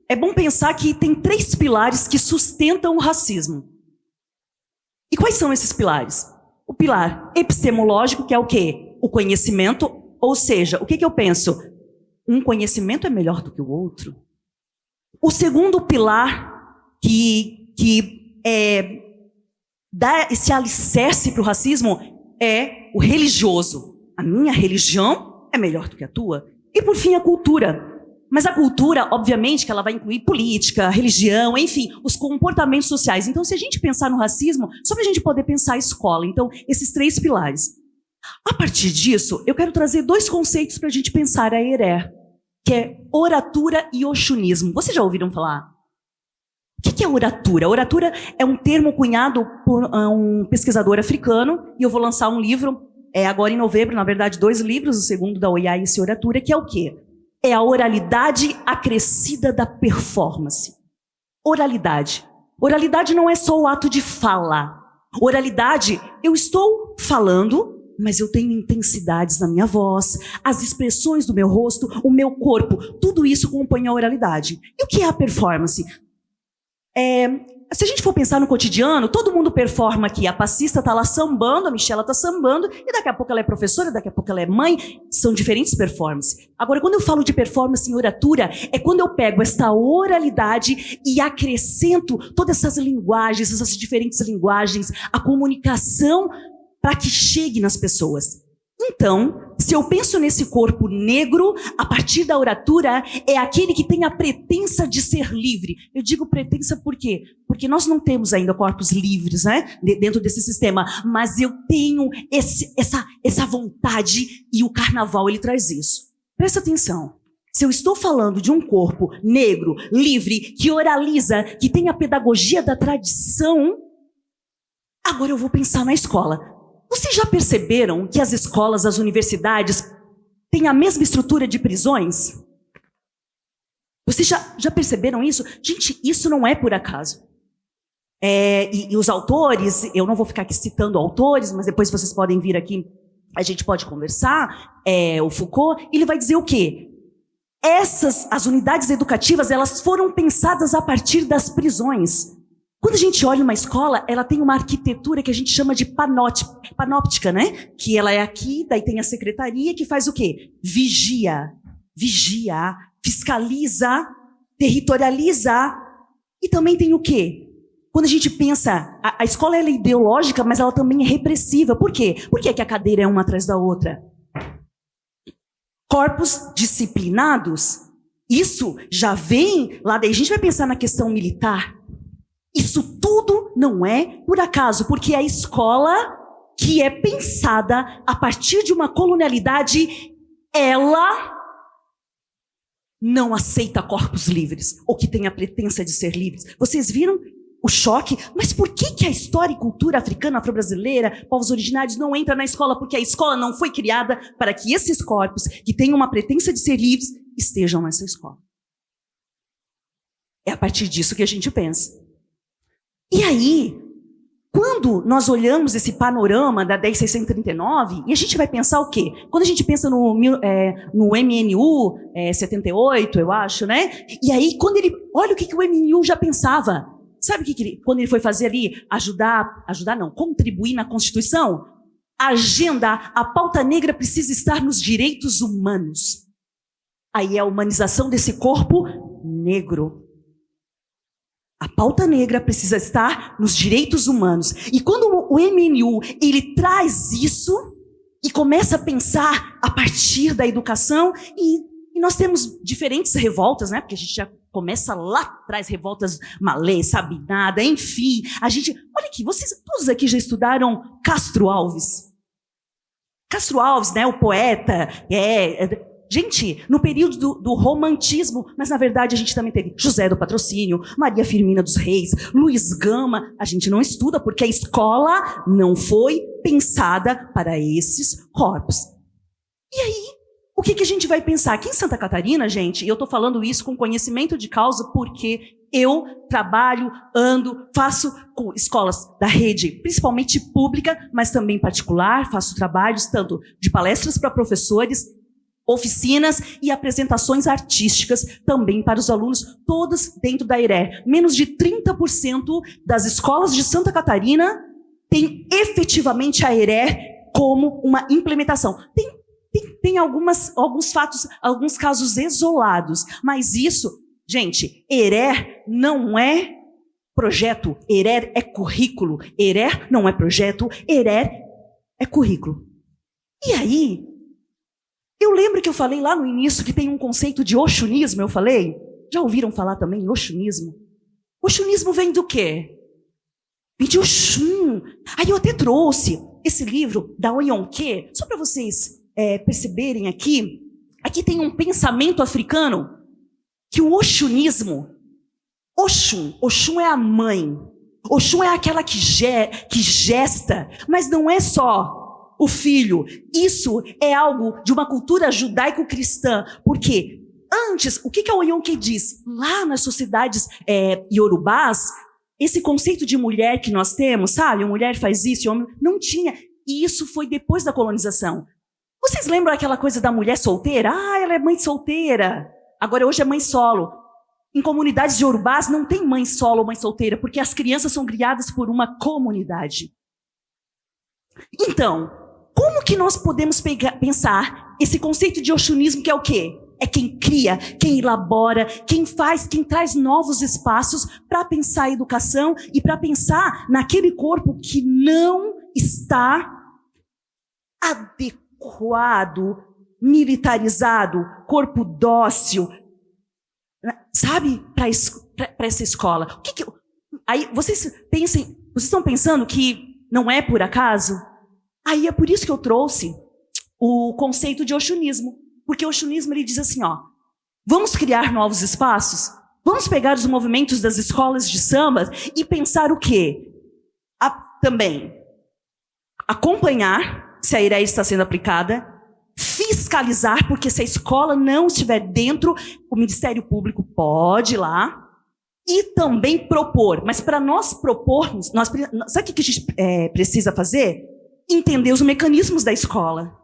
é bom pensar que tem 3 pilares que sustentam o racismo. E quais são esses pilares? O pilar epistemológico, que é o quê? O conhecimento, ou seja, o que eu penso? Um conhecimento é melhor do que o outro. O segundo pilar que dá esse alicerce para o racismo é o religioso. A minha religião é melhor do que a tua. E, por fim, a cultura. Mas a cultura, obviamente, que ela vai incluir política, religião, enfim, os comportamentos sociais. Então, se a gente pensar no racismo, só para a gente poder pensar a escola. Então, esses 3 pilares. A partir disso, eu quero trazer 2 conceitos para a gente pensar a ERE, que é oratura e oxunismo. Vocês já ouviram falar? O que é oratura? Oratura é um termo cunhado por um pesquisador africano, e eu vou lançar um livro agora em novembro, na verdade 2 livros, o segundo da OIA e esse oratura, que é o quê? É a oralidade acrescida da performance. Oralidade. Oralidade não é só o ato de fala. Oralidade, eu estou falando, mas eu tenho intensidades na minha voz, as expressões do meu rosto, o meu corpo, tudo isso compõe a oralidade. E o que é a performance? Se a gente for pensar no cotidiano, todo mundo performa aqui. A passista está lá sambando, a Michela está sambando, e daqui a pouco ela é professora, daqui a pouco ela é mãe. São diferentes performances. Agora, quando eu falo de performance em oratura, é quando eu pego esta oralidade e acrescento todas essas linguagens, essas diferentes linguagens, a comunicação para que chegue nas pessoas. Então, se eu penso nesse corpo negro, a partir da oratura, é aquele que tem a pretensa de ser livre. Eu digo pretensa por quê? Porque nós não temos ainda corpos livres, né, dentro desse sistema, mas eu tenho essa vontade, e o carnaval ele traz isso. Presta atenção. Se eu estou falando de um corpo negro, livre, que oraliza, que tem a pedagogia da tradição, agora eu vou pensar na escola. Vocês já perceberam que as escolas, as universidades, têm a mesma estrutura de prisões? Vocês já perceberam isso? Gente, isso não é por acaso. E os autores, eu não vou ficar aqui citando autores, mas depois vocês podem vir aqui, a gente pode conversar. O Foucault, ele vai dizer o quê? As unidades educativas, elas foram pensadas a partir das prisões. Quando a gente olha uma escola, ela tem uma arquitetura que a gente chama de panóptica, né? Que ela é aqui, daí tem a secretaria que faz o quê? Vigia, fiscaliza, territorializa. E também tem o quê? Quando a gente pensa, a escola ela é ideológica, mas ela também é repressiva. Por quê? Por que a cadeira é uma atrás da outra? Corpos disciplinados, isso já vem lá, daí a gente vai pensar na questão militar. Isso tudo não é por acaso, porque é a escola que é pensada a partir de uma colonialidade, ela não aceita corpos livres, ou que tem a pretensa de ser livres. Vocês viram o choque? Mas por que a história e cultura africana, afro-brasileira, povos originários não entra na escola? Porque a escola não foi criada para que esses corpos, que têm uma pretensa de ser livres, estejam nessa escola. É a partir disso que a gente pensa. E aí, quando nós olhamos esse panorama da 10.639, e a gente vai pensar o quê? Quando a gente pensa no MNU 78, eu acho, né? E aí, olha o que o MNU já pensava. Sabe quando ele foi fazer ali? Contribuir na Constituição? A pauta negra precisa estar nos direitos humanos. Aí é a humanização desse corpo negro. A pauta negra precisa estar nos direitos humanos. E quando o MNU ele traz isso e começa a pensar a partir da educação, e nós temos diferentes revoltas, né? Porque a gente já começa lá atrás, revoltas Malê, Sabinada, enfim. Olha aqui, vocês todos aqui já estudaram Castro Alves. Castro Alves, né? O poeta, gente, no período do romantismo, mas na verdade a gente também teve José do Patrocínio, Maria Firmina dos Reis, Luiz Gama. A gente não estuda porque a escola não foi pensada para esses corpos. E aí, o que a gente vai pensar? Aqui em Santa Catarina, gente, e eu estou falando isso com conhecimento de causa porque eu trabalho, faço com escolas da rede, principalmente pública, mas também particular, faço trabalhos tanto de palestras para professores, oficinas e apresentações artísticas também para os alunos, todas dentro da ERE. Menos de 30% das escolas de Santa Catarina tem efetivamente a ERE como uma implementação. Tem alguns fatos, alguns casos isolados, mas isso, gente, ERE não é projeto, ERE é currículo, ERE não é projeto, ERE é currículo. E aí, eu lembro que eu falei lá no início que tem um conceito de oxunismo, eu falei? Já ouviram falar também em oxunismo? Oxunismo vem do quê? Vem de Oxum. Aí eu até trouxe esse livro da Oyonke, só para vocês perceberem aqui. Aqui tem um pensamento africano que o oxunismo, Oxum é a mãe. Oxum é aquela que gesta, mas não é só o filho. Isso é algo de uma cultura judaico-cristã. Por quê? Antes, o que a Oyonke diz? Lá nas sociedades iorubás, esse conceito de mulher que nós temos, sabe? A mulher faz isso, o homem não tinha. E isso foi depois da colonização. Vocês lembram aquela coisa da mulher solteira? Ah, ela é mãe solteira. Agora, hoje é mãe solo. Em comunidades iorubás não tem mãe solo ou mãe solteira, porque as crianças são criadas por uma comunidade. Então, como que nós podemos pensar esse conceito de oxunismo, que é o quê? É quem cria, quem elabora, quem faz, quem traz novos espaços para pensar a educação e para pensar naquele corpo que não está adequado, militarizado, corpo dócil, sabe, para essa escola. Aí vocês estão pensando que não é por acaso? Aí é por isso que eu trouxe o conceito de oxunismo. Porque o oxunismo, ele diz assim, ó, vamos criar novos espaços, vamos pegar os movimentos das escolas de samba e pensar o quê? Também acompanhar se a ERE está sendo aplicada, fiscalizar, porque se a escola não estiver dentro, o Ministério Público pode ir lá, e também propor. Mas para nós propormos, sabe o que a gente precisa fazer? Entender os mecanismos da escola.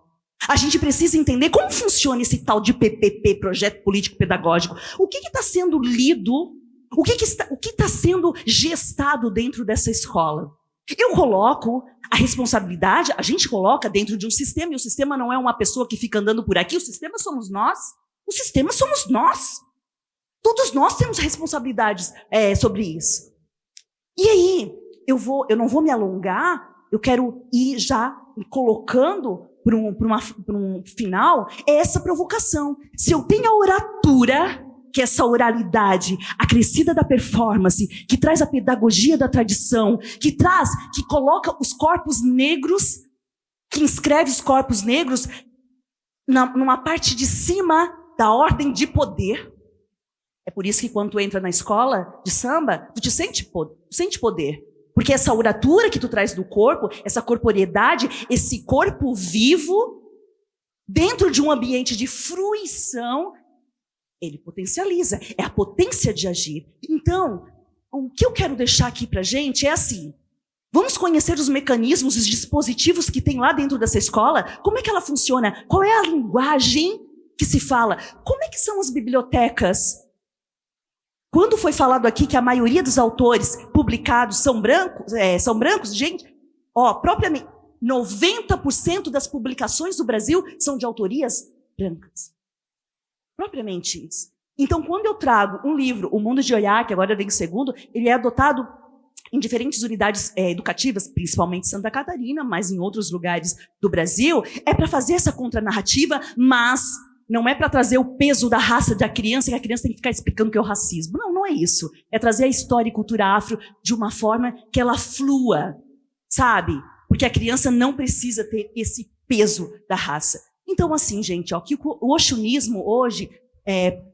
A gente precisa entender como funciona esse tal de PPP, Projeto Político Pedagógico. O que está sendo lido, o que está sendo gestado dentro dessa escola. Eu coloco a responsabilidade, a gente coloca dentro de um sistema, e o sistema não é uma pessoa que fica andando por aqui, o sistema somos nós. O sistema somos nós. Todos nós temos responsabilidades sobre isso. E aí, eu não vou me alongar, eu quero ir já colocando para um final, essa provocação. Se eu tenho a oratura, que é essa oralidade acrescida da performance, que traz a pedagogia da tradição, que coloca os corpos negros, que inscreve os corpos negros numa parte de cima da ordem de poder. É por isso que quando tu entra na escola de samba, tu sente poder. Porque essa oratura que tu traz do corpo, essa corporeidade, esse corpo vivo, dentro de um ambiente de fruição, ele potencializa. É a potência de agir. Então, o que eu quero deixar aqui pra gente é assim, vamos conhecer os mecanismos, os dispositivos que tem lá dentro dessa escola, como é que ela funciona, qual é a linguagem que se fala, como é que são as bibliotecas. Quando foi falado aqui que a maioria dos autores publicados são brancos, gente, propriamente 90% das publicações do Brasil são de autorias brancas. Propriamente isso. Então, quando eu trago um livro, O Mundo de Oiá, que agora vem o segundo, ele é adotado em diferentes unidades educativas, principalmente em Santa Catarina, mas em outros lugares do Brasil, é para fazer essa contranarrativa, mas não é para trazer o peso da raça da criança, que a criança tem que ficar explicando o que é o racismo. Não é isso. É trazer a história e cultura afro de uma forma que ela flua, sabe? Porque a criança não precisa ter esse peso da raça. Então, assim, gente, que o oxunismo hoje,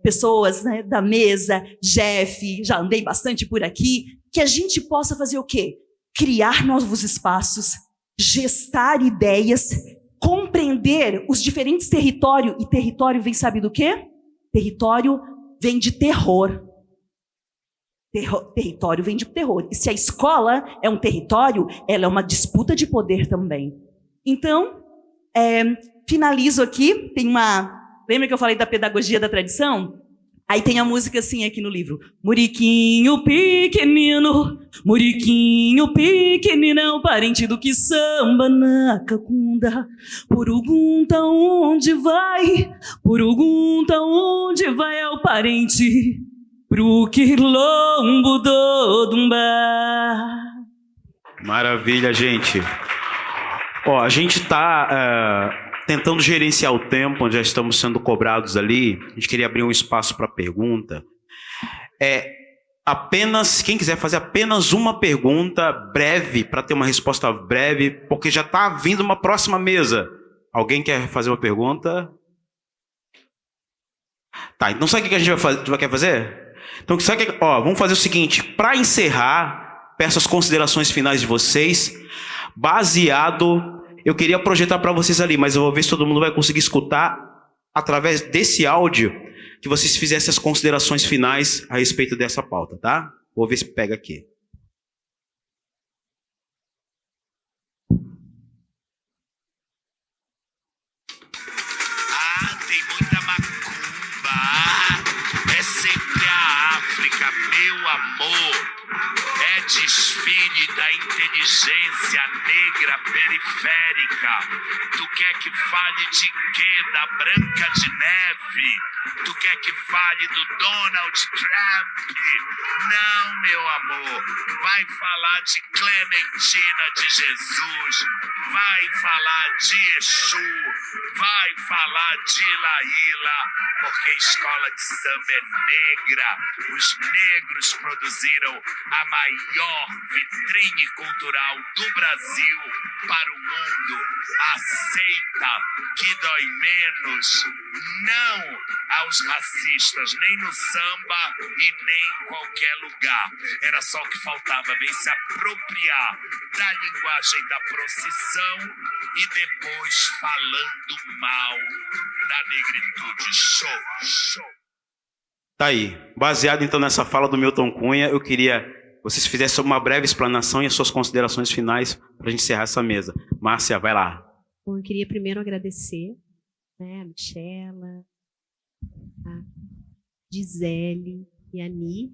pessoas, né, da mesa, Jeff, já andei bastante por aqui, que a gente possa fazer o quê? Criar novos espaços, gestar ideias, compreender os diferentes territórios, e território vem, sabe do quê? Território vem de terror. Território vem de terror. E se a escola é um território, ela é uma disputa de poder também. Então, finalizo aqui, lembra que eu falei da pedagogia da tradição? Aí tem a música assim aqui no livro. Muriquinho pequenino é o parente do que samba na cacunda. Purugunta onde vai é o parente pro quilombo do Dumbá. Maravilha, gente. Ó, a gente está tentando gerenciar o tempo, já estamos sendo cobrados ali. A gente queria abrir um espaço para pergunta. Quem quiser fazer apenas uma pergunta breve, para ter uma resposta breve, porque já está vindo uma próxima mesa. Alguém quer fazer uma pergunta? Tá, então sabe o que a gente vai fazer? Então, vamos fazer o seguinte, para encerrar, peço as considerações finais de vocês, eu queria projetar para vocês ali, mas eu vou ver se todo mundo vai conseguir escutar através desse áudio, que vocês fizessem as considerações finais a respeito dessa pauta, tá? Vou ver se pega aqui. Tem muita macumba. É sempre a África, meu amor. É desfile da inteligência negra periférica. Tu quer que fale de quê? Da Branca de Neve? Tu quer que fale do Donald Trump? Não, meu amor. Vai falar de Clementina de Jesus. Vai falar de Exu. Vai falar de Laíla. Porque a escola de samba é negra. Os negros produziram a maior vitrine cultural do Brasil para o mundo. Aceita que dói menos. Não aos racistas, nem no samba e nem em qualquer lugar. Era só o que faltava, bem se apropriar da linguagem da procissão e depois falando mal da negritude. Show, show. Tá aí. Baseado então nessa fala do Milton Cunha, eu queria que vocês fizessem uma breve explanação e as suas considerações finais para a gente encerrar essa mesa. Márcia, vai lá. Bom, eu queria primeiro agradecer, a Michela, a Gisele e a Ni,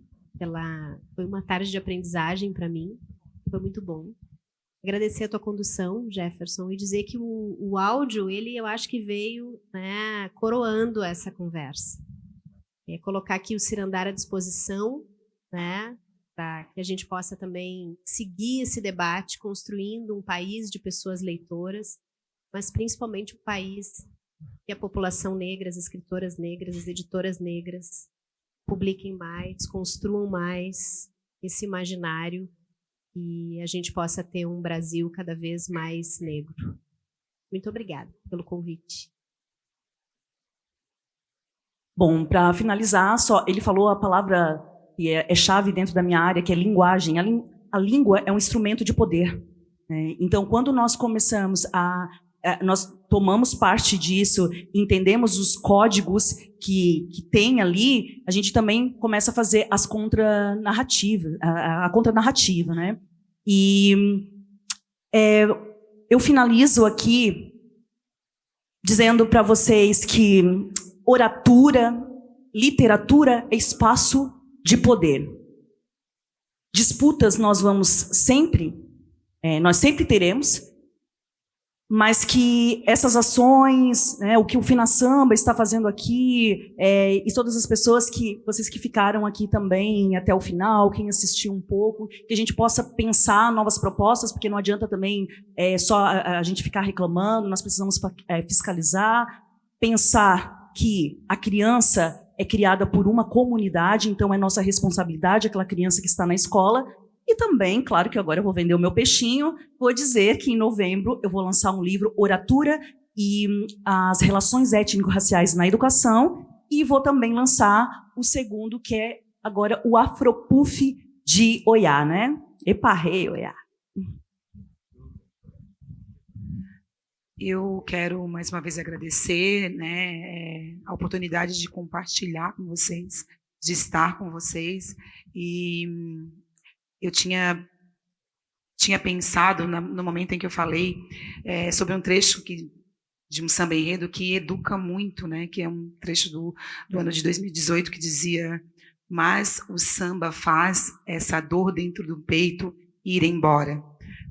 foi uma tarde de aprendizagem para mim, foi muito bom. Agradecer a tua condução, Jefferson, e dizer que o áudio, eu acho que veio, coroando essa conversa. Colocar aqui o Cirandar à disposição, para que a gente possa também seguir esse debate, construindo um país de pessoas leitoras, mas principalmente um país que a população negra, as escritoras negras, as editoras negras publiquem mais, construam mais esse imaginário e a gente possa ter um Brasil cada vez mais negro. Muito obrigada pelo convite. Bom, para finalizar, ele falou a palavra que é chave dentro da minha área, que é linguagem. A língua é um instrumento de poder. Então, quando nós começamos nós tomamos parte disso, entendemos os códigos que tem ali, a gente também começa a fazer as contranarrativas, a contranarrativa, né? E eu finalizo aqui dizendo para vocês que oratura, literatura é espaço de poder. Disputas nós sempre teremos, mas que essas ações, o que o Finasamba está fazendo aqui, e todas as pessoas vocês que ficaram aqui também até o final, quem assistiu um pouco, que a gente possa pensar novas propostas, porque não adianta também só a gente ficar reclamando, nós precisamos fiscalizar, pensar que a criança é criada por uma comunidade, então é nossa responsabilidade aquela criança que está na escola. E também, claro que agora eu vou vender o meu peixinho, vou dizer que em novembro eu vou lançar um livro, Oratura e as Relações Étnico-Raciais na Educação, e vou também lançar o segundo, que é agora o Afropuf de Oiá, né? Eparrei, Oiá. Eu quero, mais uma vez, agradecer a oportunidade de compartilhar com vocês, de estar com vocês, e eu tinha pensado, no momento em que eu falei, sobre um trecho que de um samba enredo que educa muito, né? Que é um trecho do ano de 2018 que dizia: mas o samba faz essa dor dentro do peito ir embora,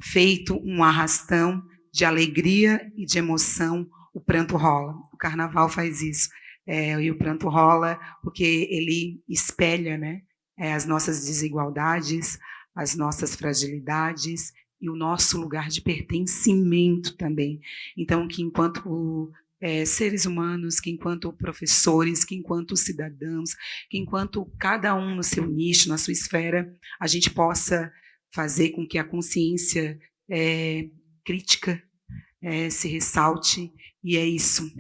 feito um arrastão de alegria e de emoção, o pranto rola. O carnaval faz isso, e o pranto rola porque ele espelha, né, as nossas desigualdades, as nossas fragilidades e o nosso lugar de pertencimento também. Então, que enquanto seres humanos, que enquanto professores, que enquanto cidadãos, que enquanto cada um no seu nicho, na sua esfera, a gente possa fazer com que a consciência crítica se ressalte, e é isso,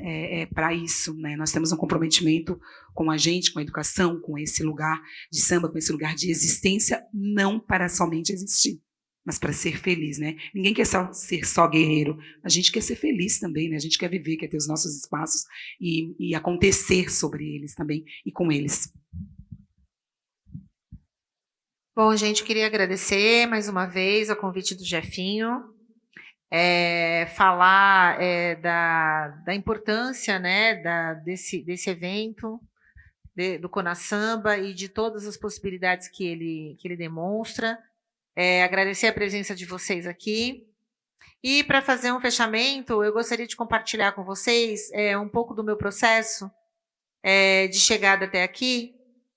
para isso, né? Nós temos um comprometimento com a gente, com a educação, com esse lugar de samba, com esse lugar de existência, não para somente existir, mas para ser feliz, né? Ninguém quer ser só guerreiro, a gente quer ser feliz também, né? A gente quer viver, quer ter os nossos espaços e acontecer sobre eles também e com eles. Bom, gente, queria agradecer mais uma vez o convite do Jefinho, falar da importância, né, desse evento, do Conasamba e de todas as possibilidades que ele demonstra. Agradecer a presença de vocês aqui. E, para fazer um fechamento, eu gostaria de compartilhar com vocês um pouco do meu processo de chegada até aqui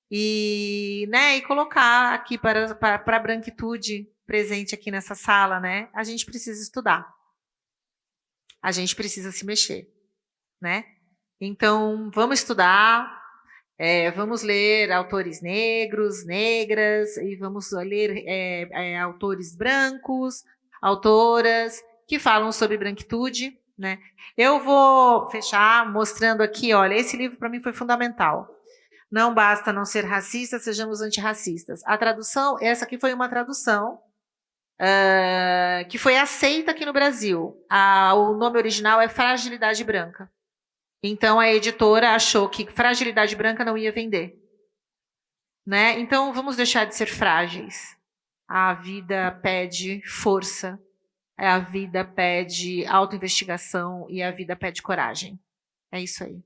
e colocar aqui para a branquitude presente aqui nessa sala, né? A gente precisa estudar. A gente precisa se mexer, né? Então, vamos estudar. Vamos ler autores negros, negras, e vamos ler autores brancos, autoras que falam sobre branquitude, né? Eu vou fechar mostrando aqui, olha, esse livro para mim foi fundamental. Não basta não ser racista, sejamos antirracistas. A tradução, essa aqui foi uma tradução que foi aceita aqui no Brasil. O nome original é Fragilidade Branca. Então, a editora achou que Fragilidade Branca não ia vender, né? Então, vamos deixar de ser frágeis. A vida pede força, a vida pede autoinvestigação e a vida pede coragem. É isso aí.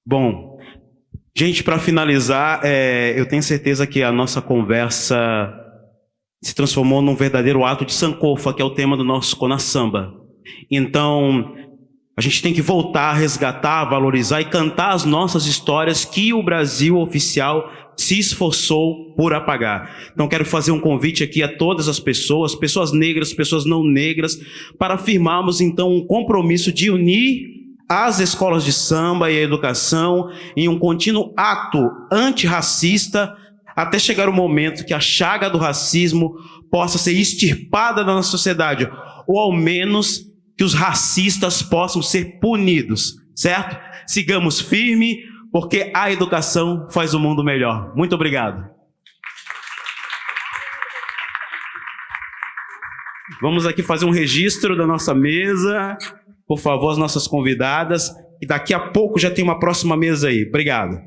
Bom, gente, para finalizar, eu tenho certeza que a nossa conversa se transformou num verdadeiro ato de sankofa, que é o tema do nosso Conasamba. Então, a gente tem que voltar a resgatar, valorizar e cantar as nossas histórias que o Brasil oficial se esforçou por apagar. Então, quero fazer um convite aqui a todas as pessoas negras, pessoas não negras, para firmarmos, então, um compromisso de unir as escolas de samba e a educação em um contínuo ato antirracista, até chegar o momento que a chaga do racismo possa ser extirpada da nossa sociedade, ou ao menos que os racistas possam ser punidos, certo? Sigamos firme, porque a educação faz o mundo melhor. Muito obrigado. Vamos aqui fazer um registro da nossa mesa. Por favor, as nossas convidadas. E daqui a pouco já tem uma próxima mesa aí. Obrigado.